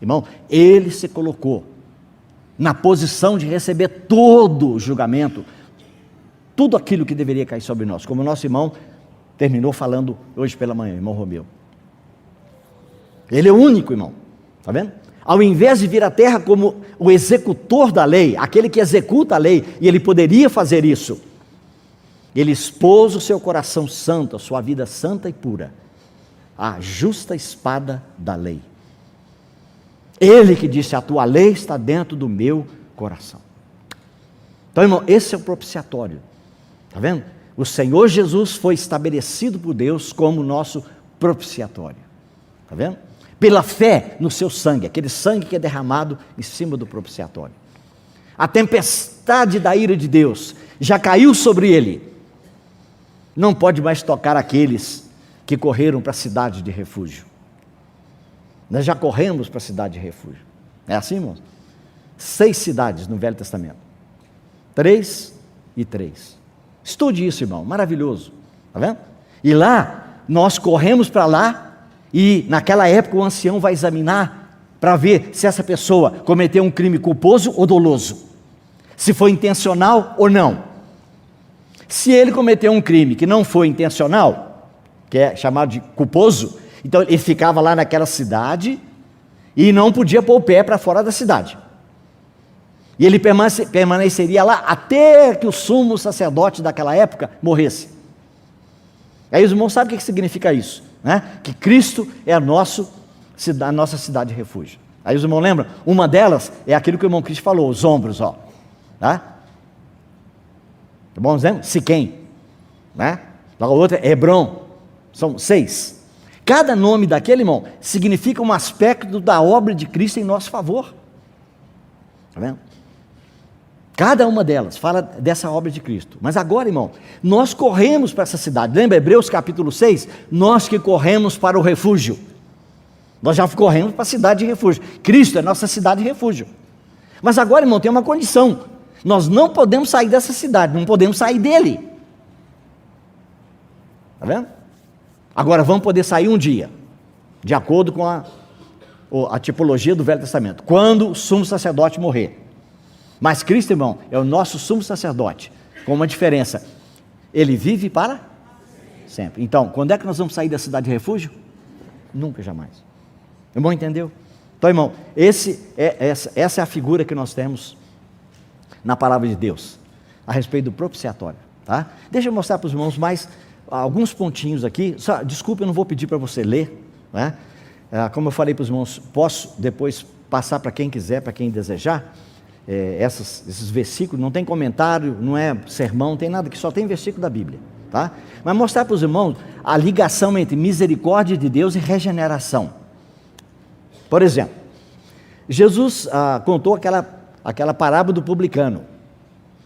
irmão, ele se colocou na posição de receber todo o julgamento, tudo aquilo que deveria cair sobre nós, como o nosso irmão terminou falando hoje pela manhã, irmão Romeu. Ele é o único, irmão, está vendo? Ao invés de vir à terra como o executor da lei, aquele que executa a lei, e ele poderia fazer isso, ele expôs o seu coração santo, a sua vida santa e pura, à justa espada da lei. Ele que disse, a tua lei está dentro do meu coração. Então, irmão, esse é o propiciatório, está vendo? O Senhor Jesus foi estabelecido por Deus como nosso propiciatório, está vendo? Pela fé no seu sangue, aquele sangue que é derramado em cima do propiciatório. A tempestade da ira de Deus já caiu sobre ele, não pode mais tocar aqueles que correram para a cidade de refúgio. Nós já corremos para a cidade de refúgio. É assim, irmãos? 6 cidades no Velho Testamento. 3 e 3. Estude isso, irmão, maravilhoso. Está vendo? E lá, nós corremos para lá, e naquela época o ancião vai examinar para ver se essa pessoa cometeu um crime culposo ou doloso, se foi intencional ou não. Se ele cometeu um crime que não foi intencional, que é chamado de culposo, então ele ficava lá naquela cidade e não podia pôr o pé para fora da cidade. E ele permaneceria lá até que o sumo sacerdote daquela época morresse. Aí os irmãos sabem o que significa isso, né? Que Cristo é a nossa cidade de refúgio. Aí os irmãos lembram? Uma delas é aquilo que o irmão Cristo falou, os ombros, ó. Tá? Tá bom? Siquém, né? A outra é Hebron. São 6. Cada nome daquele, irmão, significa um aspecto da obra de Cristo em nosso favor. Está vendo? Cada uma delas fala dessa obra de Cristo. Mas agora, irmão, nós corremos para essa cidade. Lembra Hebreus capítulo 6? Nós que corremos para o refúgio. Nós já corremos para a cidade de refúgio. Cristo é nossa cidade de refúgio. Mas agora, irmão, tem uma condição. Nós não podemos sair dessa cidade, não podemos sair dele. Está vendo? Agora vamos poder sair um dia, de acordo com a tipologia do Velho Testamento, quando o sumo sacerdote morrer. Mas Cristo, irmão, é o nosso sumo sacerdote, com uma diferença: ele vive para sempre. Então, quando é que nós vamos sair da cidade de refúgio? Nunca, jamais. Irmão, entendeu? Então, irmão, essa é a figura que nós temos na palavra de Deus, a respeito do propiciatório, tá? Deixa eu mostrar para os irmãos mais alguns pontinhos aqui. Desculpa, eu não vou pedir para você ler, né? Como eu falei para os irmãos, posso depois passar para quem quiser, para quem desejar, esses versículos. Não tem comentário, não é sermão, não tem nada, que só tem versículo da Bíblia, tá? Mas mostrar para os irmãos a ligação entre misericórdia de Deus e regeneração. Por exemplo, Jesus contou aquela parábola do publicano,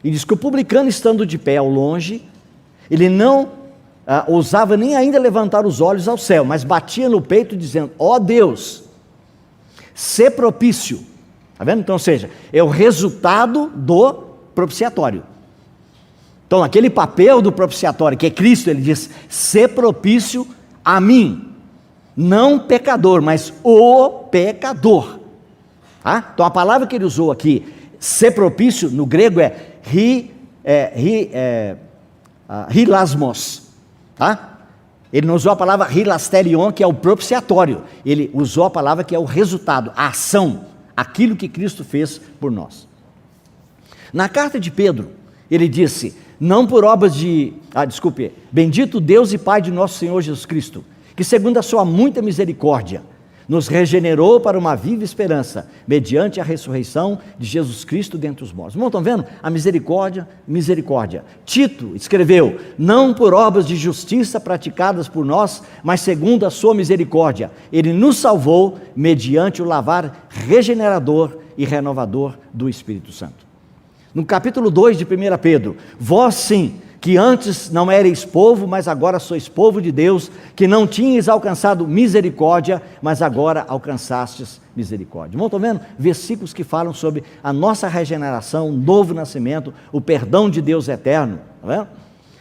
e diz que o publicano, estando de pé ao longe, ele não ousava nem ainda levantar os olhos ao céu, mas batia no peito dizendo: ó Deus, sê propício. Está vendo? Então, ou seja, é o resultado do propiciatório. Então, aquele papel do propiciatório, que é Cristo, ele diz: sê propício a mim, não pecador, mas o pecador. Tá? Então, a palavra que ele usou aqui, ser propício, no grego é hilasmos. Tá? Ele não usou a palavra hilasterion, que é o propiciatório. Ele usou a palavra que é o resultado, a ação, aquilo que Cristo fez por nós. Na carta de Pedro, ele disse: não por obras bendito Deus e Pai de nosso Senhor Jesus Cristo, que segundo a sua muita misericórdia, nos regenerou para uma viva esperança, mediante a ressurreição de Jesus Cristo dentre os mortos. Irmão, estão vendo? A misericórdia. Tito escreveu: não por obras de justiça praticadas por nós, mas segundo a sua misericórdia, ele nos salvou mediante o lavar regenerador e renovador do Espírito Santo. No capítulo 2 de 1 Pedro: vós sim, que antes não erais povo, mas agora sois povo de Deus, que não tinhas alcançado misericórdia, mas agora alcançastes misericórdia. Irmão, estão vendo? Versículos que falam sobre a nossa regeneração, o novo nascimento, o perdão de Deus eterno. Está vendo?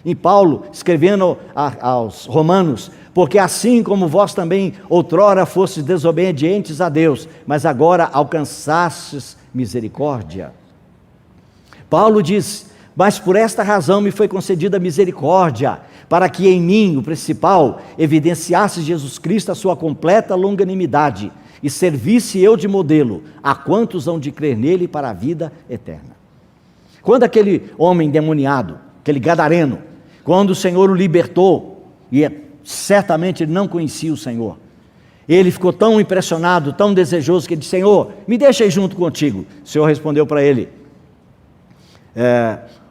E Paulo, escrevendo aos Romanos: porque assim como vós também outrora fostes desobedientes a Deus, mas agora alcançastes misericórdia. Paulo diz: mas por esta razão me foi concedida misericórdia, para que em mim, o principal, evidenciasse Jesus Cristo a sua completa longanimidade, e servisse eu de modelo a quantos hão de crer nele para a vida eterna. Quando aquele homem endemoniado, aquele gadareno, quando o Senhor o libertou, e certamente ele não conhecia o Senhor, ele ficou tão impressionado, tão desejoso, que ele disse: Senhor, me deixa ir junto contigo. O Senhor respondeu para ele: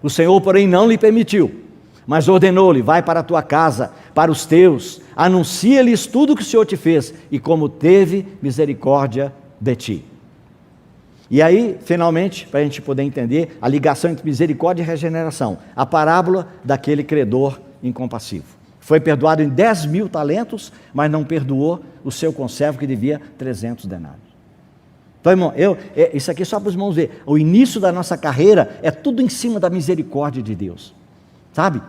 o Senhor, porém, não lhe permitiu, mas ordenou-lhe: vai para a tua casa, para os teus, anuncia-lhes tudo o que o Senhor te fez, e como teve misericórdia de ti. E aí, finalmente, para a gente poder entender a ligação entre misericórdia e regeneração, a parábola daquele credor incompassivo. Foi perdoado em 10.000 talentos, mas não perdoou o seu conservo, que devia 300 denários. Então, irmão, isso aqui é só para os irmãos verem. O início da nossa carreira é tudo em cima da misericórdia de Deus, sabe?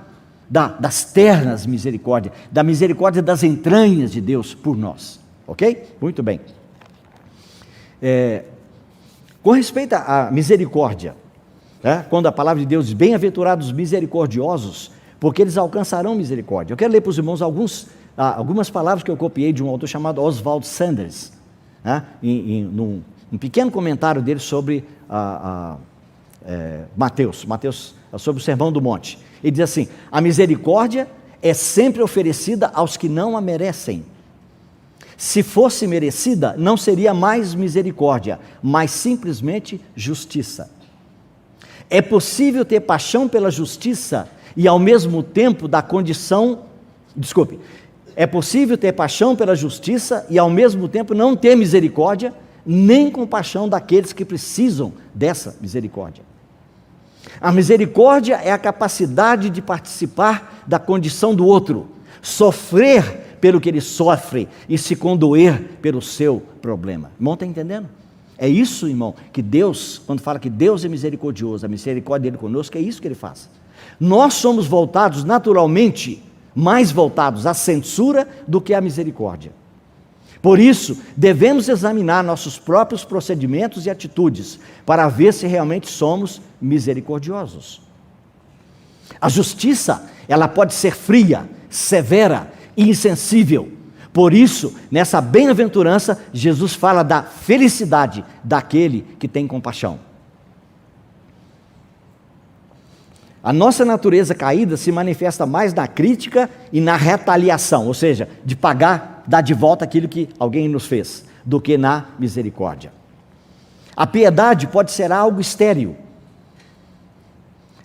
Das ternas misericórdia, da misericórdia das entranhas de Deus por nós, ok? Muito bem. Com respeito à misericórdia, quando a palavra de Deus diz: bem-aventurados os misericordiosos, porque eles alcançarão misericórdia. Eu quero ler para os irmãos algumas palavras que eu copiei de um autor chamado Oswald Sanders. né, num pequeno comentário dele sobre Mateus, sobre o Sermão do Monte. Ele diz assim: a misericórdia é sempre oferecida aos que não a merecem. Se fosse merecida, não seria mais misericórdia, mas simplesmente justiça. É possível ter paixão pela justiça e ao mesmo tempo é possível ter paixão pela justiça e ao mesmo tempo não ter misericórdia, nem compaixão daqueles que precisam dessa misericórdia. A misericórdia é a capacidade de participar da condição do outro, sofrer pelo que ele sofre e se condoer pelo seu problema. Irmão, está entendendo? É isso, irmão, que Deus, quando fala que Deus é misericordioso, a misericórdia dele conosco, é isso que ele faz. Nós somos voltados naturalmente, mais voltados à censura do que à misericórdia. Por isso, devemos examinar nossos próprios procedimentos e atitudes para ver se realmente somos misericordiosos. A justiça, ela pode ser fria, severa e insensível. Por isso, nessa bem-aventurança, Jesus fala da felicidade daquele que tem compaixão. A nossa natureza caída se manifesta mais na crítica e na retaliação, ou seja, de dar de volta aquilo que alguém nos fez, do que na misericórdia. A piedade pode ser algo estéril.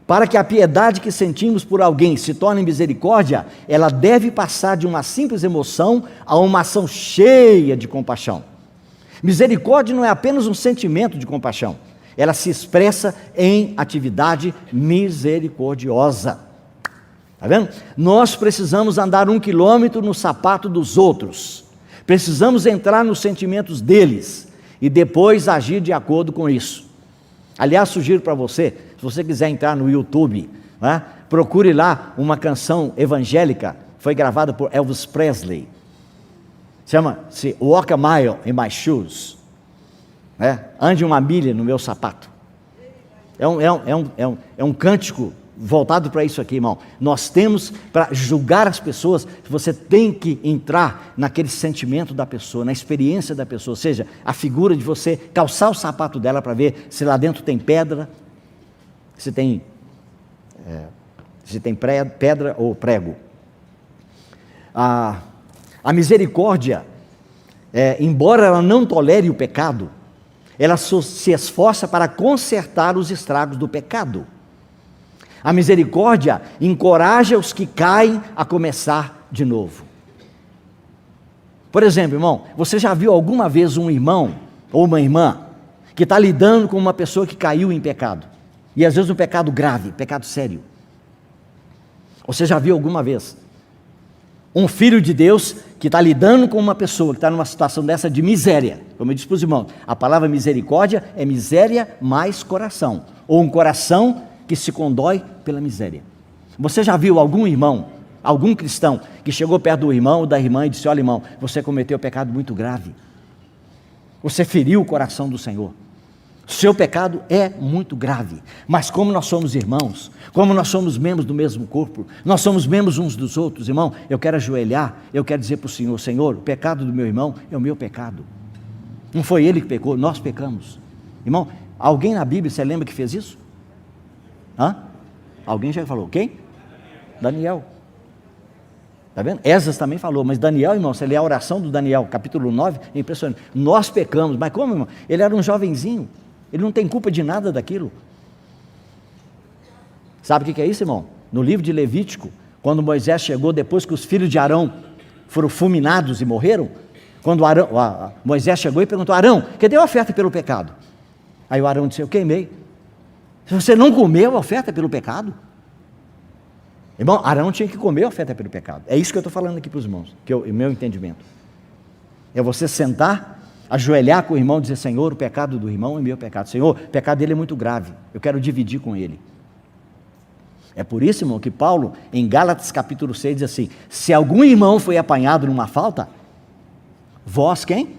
Para que a piedade que sentimos por alguém se torne misericórdia, ela deve passar de uma simples emoção a uma ação cheia de compaixão. Misericórdia não é apenas um sentimento de compaixão, ela se expressa em atividade misericordiosa. Está vendo? Nós precisamos andar 1 quilômetro no sapato dos outros, precisamos entrar nos sentimentos deles e depois agir de acordo com isso. Aliás, sugiro para você, se você quiser entrar no YouTube, né, procure lá uma canção evangélica, foi gravada por Elvis Presley, chama-se Walk a Mile in My Shoes, né? Ande uma milha no meu sapato. É um cântico voltado para isso aqui, irmão. Nós temos, para julgar as pessoas, você tem que entrar naquele sentimento da pessoa, na experiência da pessoa, ou seja, a figura de você calçar o sapato dela para ver se lá dentro tem pedra, se tem pedra ou prego. A misericórdia, embora ela não tolere o pecado, ela se esforça para consertar os estragos do pecado. A misericórdia encoraja os que caem a começar de novo. Por exemplo, irmão, você já viu alguma vez um irmão ou uma irmã que está lidando com uma pessoa que caiu em pecado? E às vezes um pecado grave, pecado sério. Você já viu alguma vez um filho de Deus que está lidando com uma pessoa que está numa situação dessa de miséria? Como eu disse para os irmãos, a palavra misericórdia é miséria mais coração, ou um coração que se condói pela miséria. Você já viu algum irmão, algum cristão, que chegou perto do irmão ou da irmã e disse: olha, irmão, você cometeu um pecado muito grave, você feriu o coração do Senhor, seu pecado é muito grave, mas como nós somos irmãos, como nós somos membros do mesmo corpo, nós somos membros uns dos outros, irmão, eu quero ajoelhar, eu quero dizer para o Senhor: Senhor, o pecado do meu irmão é o meu pecado, não foi ele que pecou, nós pecamos. Irmão, alguém na Bíblia, você lembra que fez isso? Alguém já falou? Quem? Daniel. Está vendo? Esdras também falou, mas Daniel, irmão, você lê a oração do Daniel, capítulo 9, é impressionante. Nós pecamos, mas como, irmão? Ele era um jovenzinho, ele não tem culpa de nada daquilo. Sabe o que é isso, irmão? No livro de Levítico, quando Moisés chegou, depois que os filhos de Arão foram fulminados e morreram, quando Moisés chegou e perguntou: Arão, cadê a oferta pelo pecado? Aí o Arão disse: eu queimei. Se você não comeu a oferta pelo pecado, irmão, Arão tinha que comer a oferta pelo pecado. É isso que eu estou falando aqui para os irmãos, o meu entendimento. É você sentar, ajoelhar com o irmão e dizer: Senhor, o pecado do irmão é meu pecado. Senhor, o pecado dele é muito grave, eu quero dividir com ele. É por isso, irmão, que Paulo, em Gálatas capítulo 6, diz assim: se algum irmão foi apanhado numa falta, vós quem?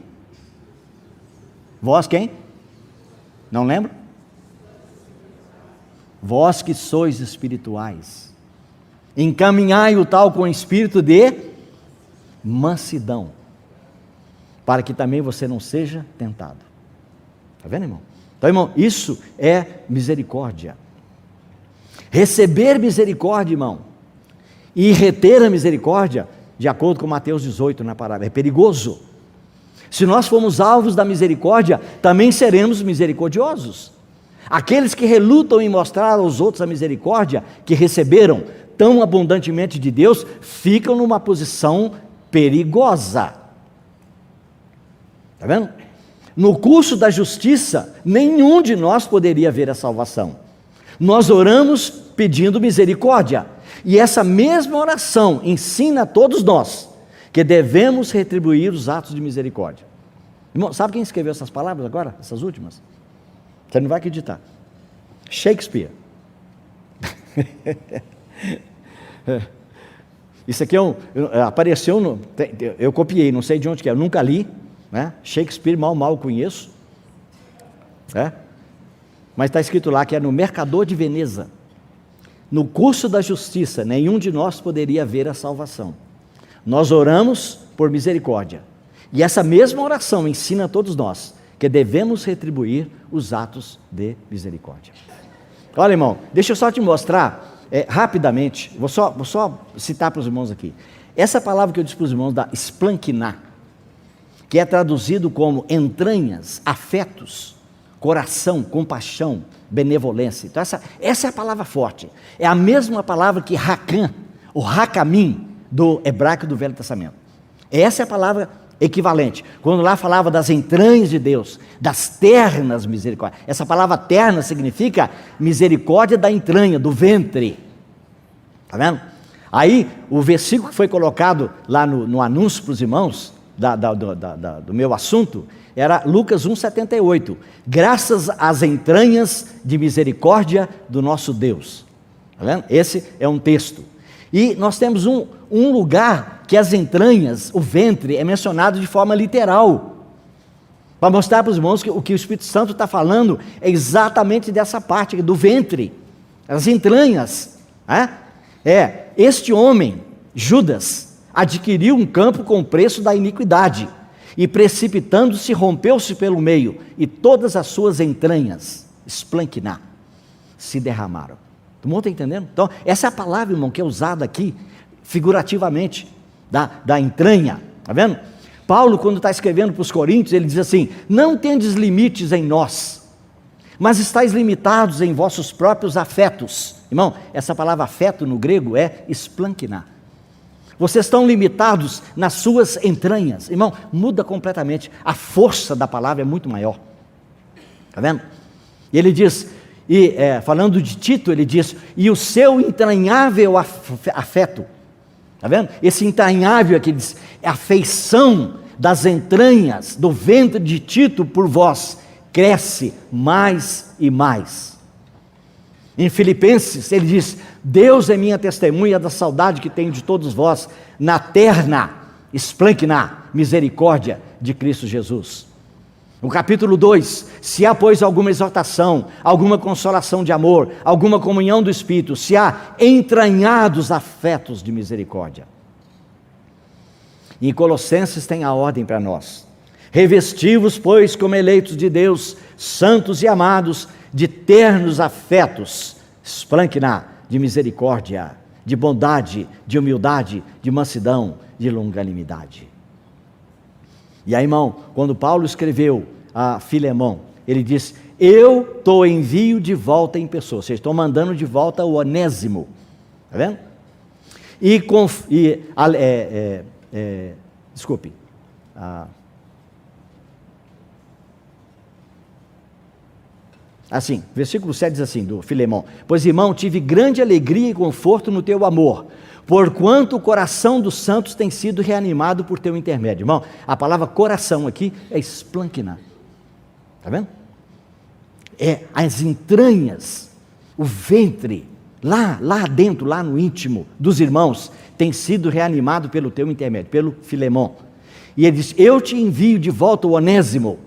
Vós quem? Não lembro? Vós que sois espirituais, encaminhai o tal com espírito de mansidão. para que também você não seja tentado. Está vendo, irmão? Então, irmão, isso é misericórdia. Receber misericórdia, irmão, e reter a misericórdia, de acordo com Mateus 18 na parábola, é perigoso. Se nós formos alvos da misericórdia, também seremos misericordiosos. Aqueles que relutam em mostrar aos outros a misericórdia que receberam tão abundantemente de Deus, ficam numa posição perigosa. Está vendo? No curso da justiça, nenhum de nós poderia ver a salvação. Nós oramos pedindo misericórdia, e essa mesma oração ensina a todos nós que devemos retribuir os atos de misericórdia. Irmão, sabe quem escreveu essas palavras agora, essas últimas? Você não vai acreditar. Shakespeare. Isso aqui apareceu, eu copiei, não sei de onde que é, eu nunca li, né? Shakespeare mal conheço, mas está escrito lá que é no Mercador de Veneza. No curso da justiça, nenhum de nós poderia ver a salvação. Nós oramos por misericórdia, e essa mesma oração ensina a todos nós que devemos retribuir os atos de misericórdia. Olha, irmão, deixa eu só te mostrar rapidamente, vou só citar para os irmãos aqui. Essa palavra que eu disse para os irmãos, da splanquiná, que é traduzido como entranhas, afetos, coração, compaixão, benevolência. Então essa é a palavra forte. É a mesma palavra que Racan, o Racamim, do hebraico do Velho Testamento. Essa é a palavra equivalente. Quando lá falava das entranhas de Deus, das ternas misericórdias. Essa palavra terna significa misericórdia da entranha, do ventre. Está vendo? Aí, o versículo que foi colocado lá no anúncio para os irmãos, do meu assunto, era Lucas 1,78. Graças às entranhas de misericórdia do nosso Deus. Está vendo? Esse é um texto. E nós temos um lugar que as entranhas, o ventre, é mencionado de forma literal, para mostrar para os irmãos que o que o Espírito Santo está falando é exatamente dessa parte do ventre, as entranhas. Este homem, Judas, adquiriu um campo com o preço da iniquidade, e precipitando-se, rompeu-se pelo meio, e todas as suas entranhas, splanquiná, se derramaram. Todo mundo está entendendo? Então, essa é a palavra, irmão, que é usada aqui, figurativamente, da entranha. Está vendo? Paulo, quando está escrevendo para os Coríntios, ele diz assim: não tendes limites em nós, mas estáis limitados em vossos próprios afetos. Irmão, essa palavra afeto no grego é splanquiná. Vocês estão limitados nas suas entranhas. Irmão, muda completamente. A força da palavra é muito maior. Está vendo? E ele diz, falando de Tito, ele diz: e o seu entranhável afeto. Está vendo? Esse entranhável aqui diz, é a afeição das entranhas, do ventre de Tito por vós, cresce mais e mais. Em Filipenses, ele diz: Deus é minha testemunha da saudade que tenho de todos vós, na terna, splanquiná, misericórdia de Cristo Jesus. No capítulo 2, se há, pois, alguma exortação, alguma consolação de amor, alguma comunhão do Espírito, se há entranhados afetos de misericórdia. Em Colossenses tem a ordem para nós: revesti-vos, pois, como eleitos de Deus, santos e amados, de ternos afetos, splanquiná, de misericórdia, de bondade, de humildade, de mansidão, de longanimidade. E aí, irmão, quando Paulo escreveu a Filemão, ele diz: eu estou envio de volta em pessoa. Vocês estão mandando de volta o Onésimo. Está vendo? Desculpe. Assim, versículo 7 diz assim, do Filemão: pois, irmão, tive grande alegria e conforto no teu amor, porquanto o coração dos santos tem sido reanimado por teu intermédio. Irmão, a palavra coração aqui é splanquiná. Está vendo? É as entranhas, o ventre, lá dentro, lá no íntimo dos irmãos, tem sido reanimado pelo teu intermédio, pelo Filemão. E ele diz: eu te envio de volta o Onésimo,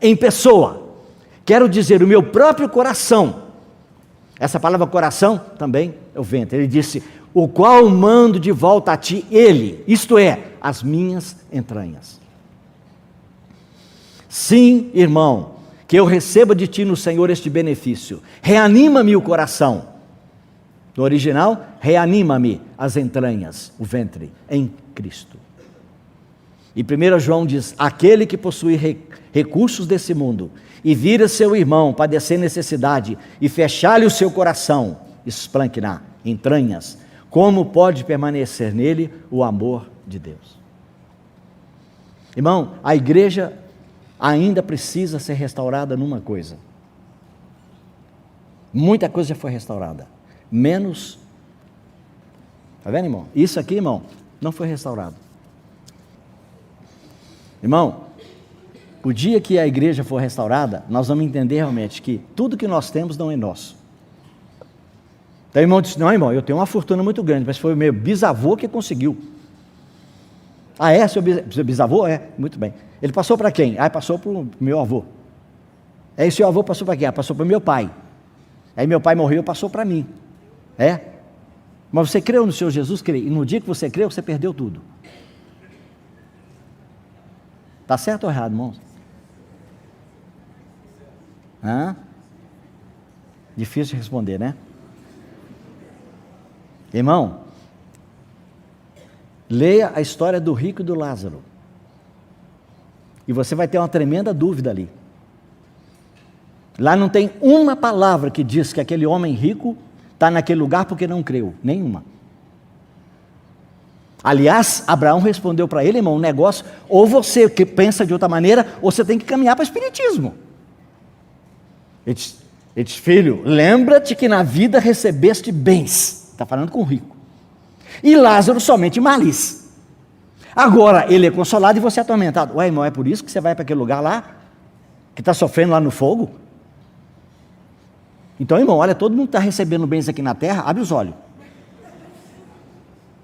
em pessoa. Quero dizer, o meu próprio coração. Essa palavra coração também é o ventre. Ele disse: o qual mando de volta a ti ele, isto é, as minhas entranhas. Sim, irmão, que eu receba de ti no Senhor este benefício. Reanima-me o coração. No original, reanima-me as entranhas, o ventre, em Cristo. E 1 João diz: aquele que possui recursos desse mundo e vira seu irmão padecer necessidade e fechar-lhe o seu coração, esplanquinar, entranhas, como pode permanecer nele o amor de Deus? Irmão, a igreja ainda precisa ser restaurada numa coisa. Muita coisa já foi restaurada, menos, está vendo, irmão? Isso aqui, irmão, não foi restaurado. Irmão, o dia que a igreja for restaurada, nós vamos entender realmente que tudo que nós temos não é nosso. Então o irmão disse: não, irmão, eu tenho uma fortuna muito grande, mas foi o meu bisavô que conseguiu. Ah, é? Seu bisavô? É, muito bem. Ele passou para quem? Ah, passou para o meu avô. Aí seu avô passou para quem? Ah, passou para o meu pai. Aí meu pai morreu e passou para mim. É? Mas você creu no Senhor Jesus? Crê. E no dia que você creu, você perdeu tudo. Está certo ou errado, irmãos? Difícil de responder, né? Irmão, leia a história do rico e do Lázaro. E você vai ter uma tremenda dúvida ali. Lá não tem uma palavra que diz que aquele homem rico está naquele lugar porque não creu. Nenhuma. Aliás, Abraão respondeu para ele, irmão, um negócio: ou você que pensa de outra maneira, ou você tem que caminhar para o espiritismo. Ele disse: filho, lembra-te que na vida recebeste bens. Está falando com o rico. E Lázaro somente males. Agora ele é consolado e você é atormentado. Ué, irmão, é por isso que você vai para aquele lugar lá, que está sofrendo lá no fogo? Então, irmão, olha, todo mundo está recebendo bens aqui na terra, abre os olhos.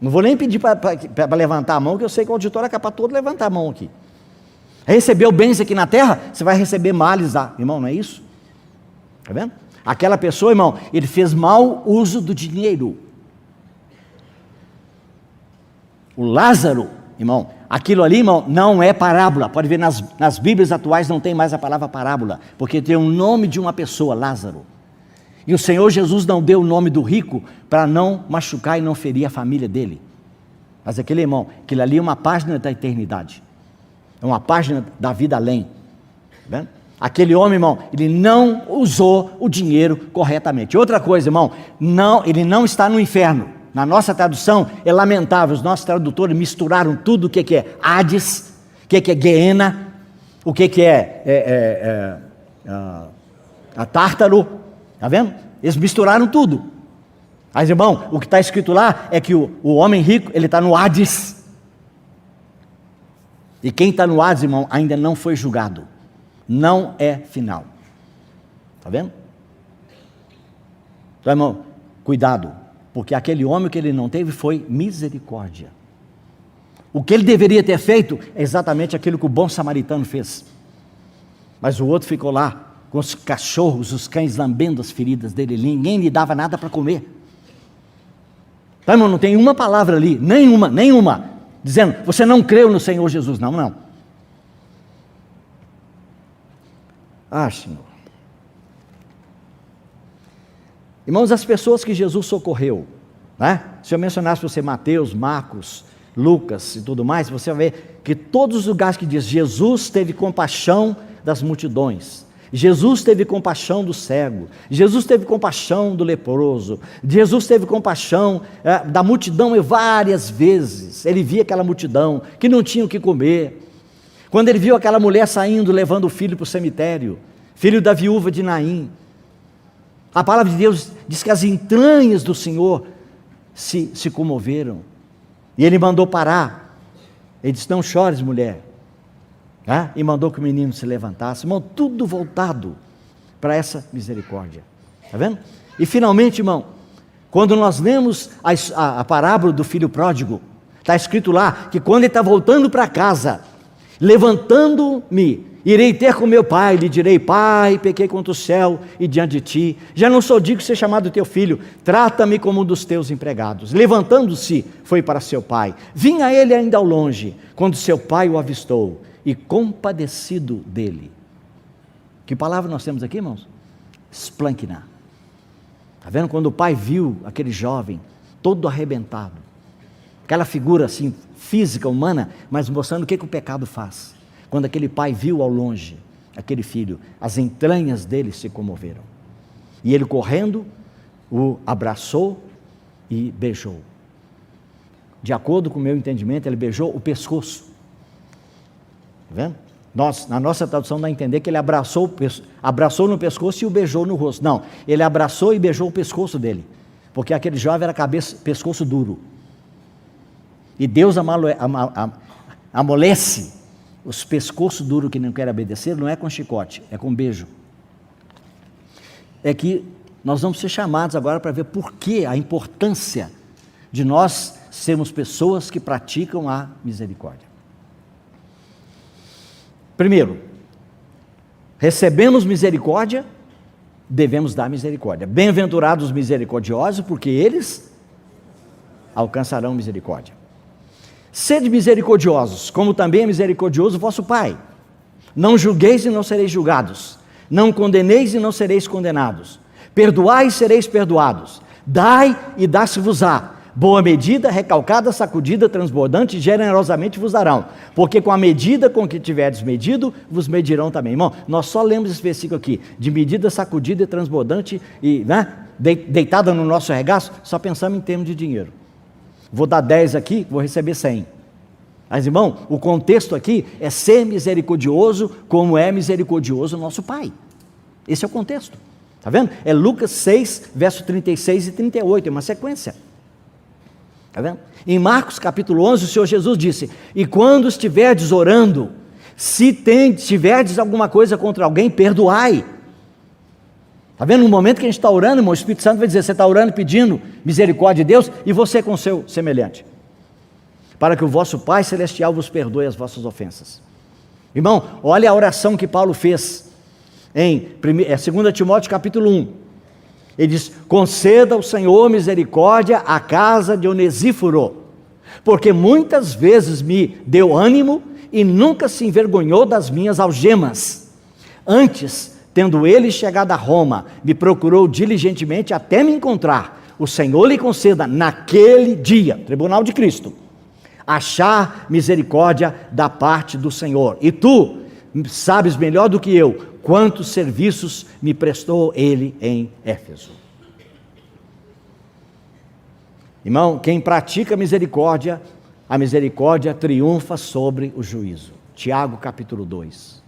Não vou nem pedir para levantar a mão, que eu sei que o auditório é capaz todo levantar a mão aqui. Recebeu bens aqui na terra, você vai receber males lá. Irmão, não é isso? Está vendo? Aquela pessoa, irmão, ele fez mau uso do dinheiro. O Lázaro, irmão, aquilo ali, irmão, não é parábola. Pode ver, nas Bíblias atuais não tem mais a palavra parábola, porque tem o nome de uma pessoa, Lázaro. E o Senhor Jesus não deu o nome do rico para não machucar e não ferir a família dele. Mas aquele, irmão, aquilo ali é uma página da eternidade. É uma página da vida além. Tá vendo? Aquele homem, irmão, ele não usou o dinheiro corretamente. Outra coisa, irmão, ele não está no inferno. Na nossa tradução é lamentável, os nossos tradutores misturaram tudo o que é Hades, o que é Geena, o que é a Tártaro, está vendo? Eles misturaram tudo. Mas, irmão, o que está escrito lá é que o homem rico, ele está no Hades. E quem está no Hades, irmão, ainda não foi julgado. Não é final. Está vendo? Então, irmão, cuidado. Porque aquele homem que ele não teve foi misericórdia. O que ele deveria ter feito é exatamente aquilo que o bom samaritano fez. Mas o outro ficou lá com os cachorros, os cães lambendo as feridas dele. Ninguém lhe dava nada para comer. Então, irmão, não tem uma palavra ali, nenhuma, dizendo: você não creu no Senhor Jesus. Não. Ah, Senhor. Irmãos, as pessoas que Jesus socorreu, né? Se eu mencionasse para você Mateus, Marcos, Lucas e tudo mais, você vai ver que todos os lugares que diz Jesus teve compaixão das multidões, Jesus teve compaixão do cego, Jesus teve compaixão do leproso, Jesus teve compaixão da multidão várias vezes. Ele via aquela multidão que não tinha o que comer. Quando ele viu aquela mulher saindo, levando o filho para o cemitério, filho da viúva de Naim, a palavra de Deus diz que as entranhas do Senhor se comoveram, e ele mandou parar. Ele disse: não chores, mulher, e mandou que o menino se levantasse. Irmão, tudo voltado para essa misericórdia, está vendo? E finalmente, irmão, quando nós lemos a parábola do filho pródigo, está escrito lá que quando ele está voltando para casa, levantando-me, irei ter com meu pai, lhe direi: pai, pequei contra o céu e diante de ti, já não sou digno de ser chamado teu filho, trata-me como um dos teus empregados. Levantando-se, foi para seu pai. Vinha ele ainda ao longe, quando seu pai o avistou, e compadecido dele. Que palavra nós temos aqui, irmãos? Splanchna. Está vendo? Quando o pai viu aquele jovem todo arrebentado, aquela figura assim, física, humana, mas mostrando o que o pecado faz. Quando aquele pai viu ao longe aquele filho, as entranhas dele se comoveram. E ele correndo, o abraçou e beijou. De acordo com o meu entendimento, ele beijou o pescoço. Está vendo? Na nossa tradução dá a entender que ele abraçou no pescoço e o beijou no rosto. Não, ele abraçou e beijou o pescoço dele, porque aquele jovem era pescoço duro. E Deus amolece os pescoços duros que não querem obedecer, não é com chicote, é com beijo. É que nós vamos ser chamados agora para ver por que a importância de nós sermos pessoas que praticam a misericórdia. Primeiro, recebemos misericórdia, devemos dar misericórdia. Bem-aventurados os misericordiosos, porque eles alcançarão misericórdia. Sede misericordiosos, como também é misericordioso o vosso Pai. Não julgueis e não sereis julgados. Não condeneis e não sereis condenados. Perdoai e sereis perdoados. Dai e dá-se-vos-á. Boa medida, recalcada, sacudida, transbordante, generosamente vos darão. Porque com a medida com que tiverdes medido, vos medirão também. Irmão, nós só lemos esse versículo aqui, de medida, sacudida, transbordante e deitada no nosso regaço, só pensamos em termos de dinheiro. Vou dar 10 aqui, vou receber 100. Mas, irmão, o contexto aqui é ser misericordioso como é misericordioso o nosso Pai. Esse é o contexto. Está vendo? É Lucas 6, verso 36 e 38, é uma sequência. Está vendo? Em Marcos capítulo 11, o Senhor Jesus disse: e quando estiverdes orando, se tiverdes alguma coisa contra alguém, perdoai. Está vendo? No momento que a gente está orando, irmão, o Espírito Santo vai dizer: você está orando pedindo misericórdia de Deus, e você com o seu semelhante, para que o vosso Pai Celestial vos perdoe as vossas ofensas. Irmão, olha a oração que Paulo fez em 2 Timóteo capítulo 1. Ele diz: conceda ao Senhor misericórdia à casa de Onesíforo, porque muitas vezes me deu ânimo e nunca se envergonhou das minhas algemas. Antes, tendo ele chegado a Roma, me procurou diligentemente até me encontrar. O Senhor lhe conceda naquele dia, tribunal de Cristo, achar misericórdia da parte do Senhor. E tu sabes melhor do que eu quantos serviços me prestou ele em Éfeso. Irmão, quem pratica misericórdia, a misericórdia triunfa sobre o juízo. Tiago capítulo 2.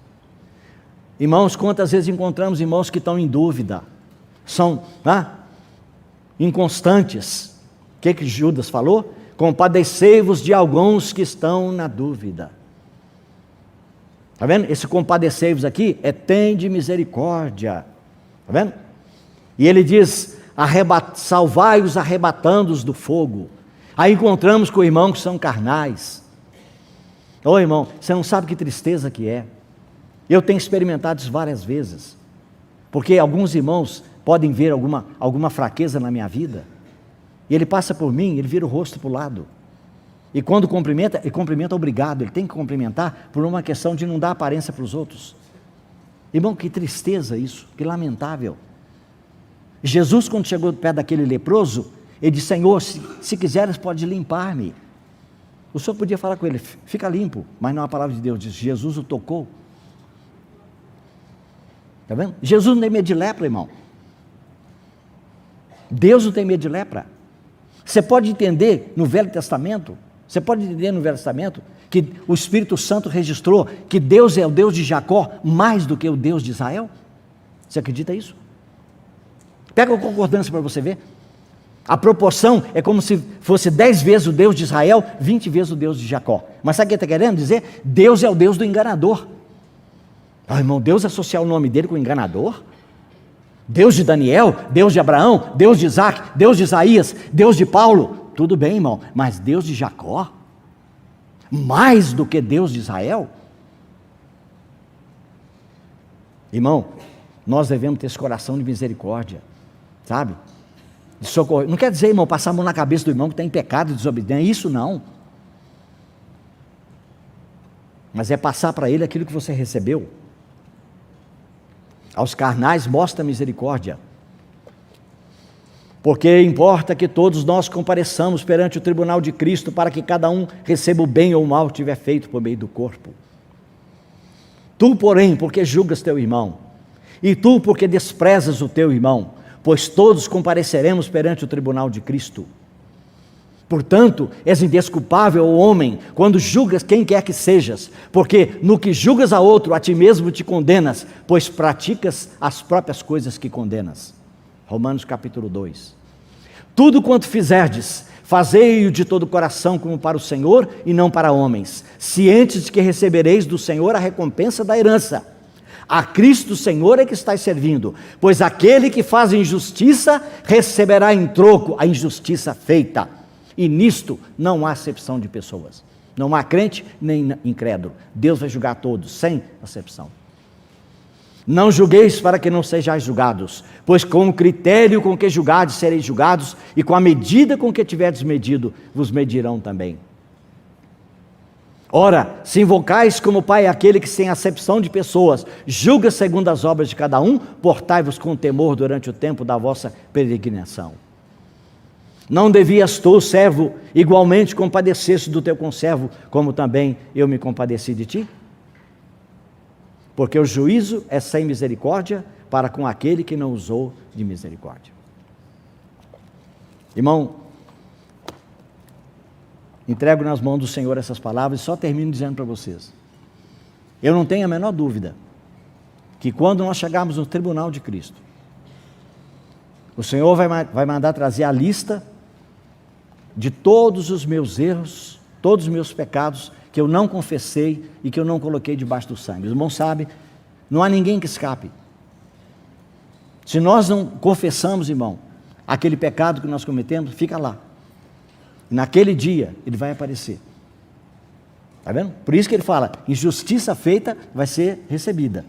Irmãos, quantas vezes encontramos irmãos que estão em dúvida, são inconstantes. O que Judas falou? Compadecei-vos de alguns que estão na dúvida. Está vendo? Esse compadecei-vos aqui é tende misericórdia. Está vendo? E ele diz: salvai-os arrebatando-os do fogo. Aí encontramos com irmãos que são carnais. Ô irmão, você não sabe que tristeza que é. Eu tenho experimentado isso várias vezes. Porque alguns irmãos podem ver alguma fraqueza na minha vida. E ele passa por mim, ele vira o rosto para o lado. E quando cumprimenta, ele cumprimenta obrigado, ele tem que cumprimentar por uma questão de não dar aparência para os outros. Irmão, que tristeza isso, que lamentável. Jesus, quando chegou perto daquele leproso, ele disse: Senhor, se quiseres pode limpar-me. O Senhor podia falar com ele: fica limpo, mas não, a palavra de Deus diz: Jesus o tocou. Está vendo? Jesus não tem medo de lepra, irmão. Deus não tem medo de lepra. Você pode entender no Velho Testamento, que o Espírito Santo registrou que Deus é o Deus de Jacó mais do que o Deus de Israel? Você acredita isso? Pega a concordância para você ver. A proporção é como se fosse 10 vezes o Deus de Israel, 20 vezes o Deus de Jacó. Mas sabe o que ele está querendo dizer? Deus é o Deus do enganador. Irmão, Deus associar o nome dele com o enganador? Deus de Daniel, Deus de Abraão, Deus de Isaac, Deus de Isaías, Deus de Paulo, tudo bem, irmão, mas Deus de Jacó? Mais do que Deus de Israel? Irmão, nós devemos ter esse coração de misericórdia, sabe? De socorrer. Não quer dizer, irmão, passar a mão na cabeça do irmão que está em pecado e desobediência, isso não. mas é passar para ele aquilo que você recebeu. Aos carnais mostra misericórdia, porque importa que todos nós compareçamos perante o tribunal de Cristo, para que cada um receba o bem ou o mal que tiver feito por meio do corpo. Tu, porém, porque julgas teu irmão, e tu, porque desprezas o teu irmão, pois todos compareceremos perante o tribunal de Cristo. Portanto, és indesculpável, ó homem, quando julgas quem quer que sejas, porque no que julgas a outro, a ti mesmo te condenas, pois praticas as próprias coisas que condenas. Romanos capítulo 2. Tudo quanto fizerdes, fazei-o de todo o coração como para o Senhor e não para homens, cientes de que recebereis do Senhor a recompensa da herança. A Cristo Senhor é que estáis servindo, pois aquele que faz injustiça receberá em troco a injustiça feita. E nisto não há acepção de pessoas. Não há crente nem incrédulo. Deus vai julgar todos, sem acepção. Não julgueis para que não sejais julgados, pois com o critério com que julgardes sereis julgados, e com a medida com que tiverdes medido, vos medirão também. Ora, se invocais como Pai aquele que sem acepção de pessoas julga segundo as obras de cada um, portai-vos com temor durante o tempo da vossa peregrinação. Não devias tu, servo, igualmente compadecer-se do teu conservo, como também eu me compadeci de ti? Porque o juízo é sem misericórdia para com aquele que não usou de misericórdia. Irmão, entrego nas mãos do Senhor essas palavras e só termino dizendo para vocês. Eu não tenho a menor dúvida que quando nós chegarmos no tribunal de Cristo, o Senhor vai mandar trazer a lista de todos os meus erros, todos os meus pecados que eu não confessei e que eu não coloquei debaixo do sangue. Os irmãos sabem, não há ninguém que escape. Se nós não confessamos, irmão, aquele pecado que nós cometemos, fica lá. E naquele dia, ele vai aparecer. Está vendo? Por isso que ele fala, injustiça feita vai ser recebida.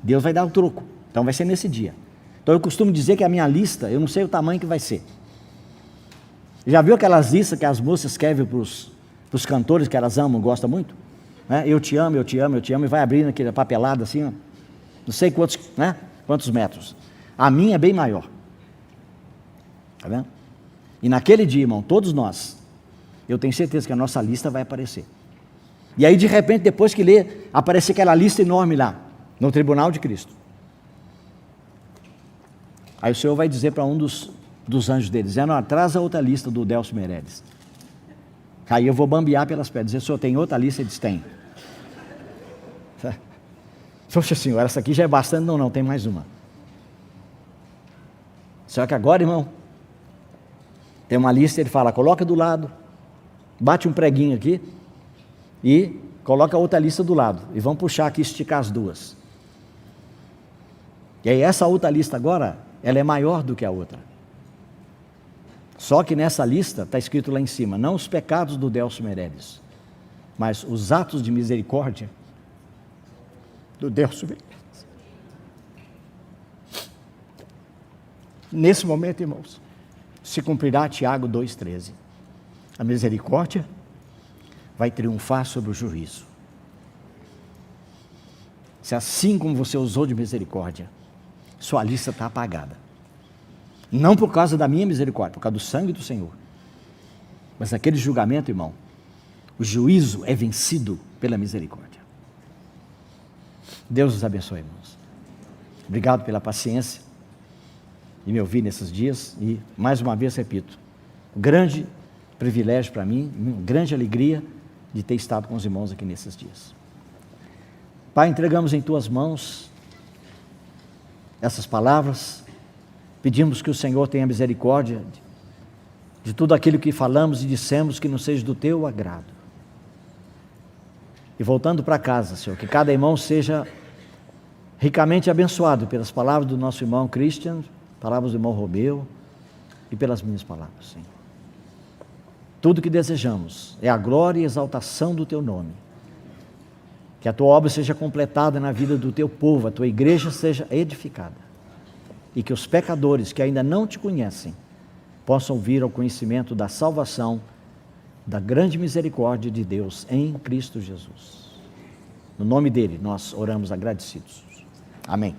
Deus vai dar o troco. Então vai ser nesse dia. Então eu costumo dizer que a minha lista, eu não sei o tamanho que vai ser. Já viu aquelas listas que as moças escrevem para os cantores que elas amam, gostam muito? Eu te amo, eu te amo, eu te amo, e vai abrindo aquela papelada assim, ó, não sei quantos metros. A minha é bem maior. Está vendo? E naquele dia, irmão, todos nós, eu tenho certeza que a nossa lista vai aparecer. E aí, de repente, depois que ler, aparecer aquela lista enorme lá, no tribunal de Cristo. Aí o Senhor vai dizer para um dos anjos dele, dizendo, traz a outra lista do Delcio Meirelles. Aí eu vou bambear pelas pedras, dizer, o senhor tem outra lista? Ele diz, tem. Poxa senhora, essa aqui já é bastante, não, tem mais uma. Só que agora, irmão, tem uma lista, ele fala, coloca do lado, bate um preguinho aqui e coloca a outra lista do lado. E vamos puxar aqui, esticar as duas. E aí essa outra lista agora, ela é maior do que a outra. Só que nessa lista está escrito lá em cima, não os pecados do Delcio Meirelles, mas os atos de misericórdia do Delcio Meirelles. Nesse momento, irmãos, se cumprirá Tiago 2,13. A misericórdia vai triunfar sobre o juízo. Se assim como você usou de misericórdia, sua lista está apagada. Não por causa da minha misericórdia, por causa do sangue do Senhor. Mas naquele julgamento, irmão, o juízo é vencido pela misericórdia. Deus os abençoe, irmãos. Obrigado pela paciência de me ouvir nesses dias. E, mais uma vez, repito, um grande privilégio para mim, uma grande alegria de ter estado com os irmãos aqui nesses dias. Pai, entregamos em Tuas mãos essas palavras. Pedimos que o Senhor tenha misericórdia de tudo aquilo que falamos e dissemos que não seja do Teu agrado. E voltando para casa, Senhor, que cada irmão seja ricamente abençoado pelas palavras do nosso irmão Christian, palavras do irmão Romeu e pelas minhas palavras, Senhor. Tudo que desejamos é a glória e exaltação do Teu nome. Que a Tua obra seja completada na vida do Teu povo, a Tua igreja seja edificada. E que os pecadores que ainda não Te conhecem possam vir ao conhecimento da salvação da grande misericórdia de Deus em Cristo Jesus. No nome dele, nós oramos agradecidos. Amém.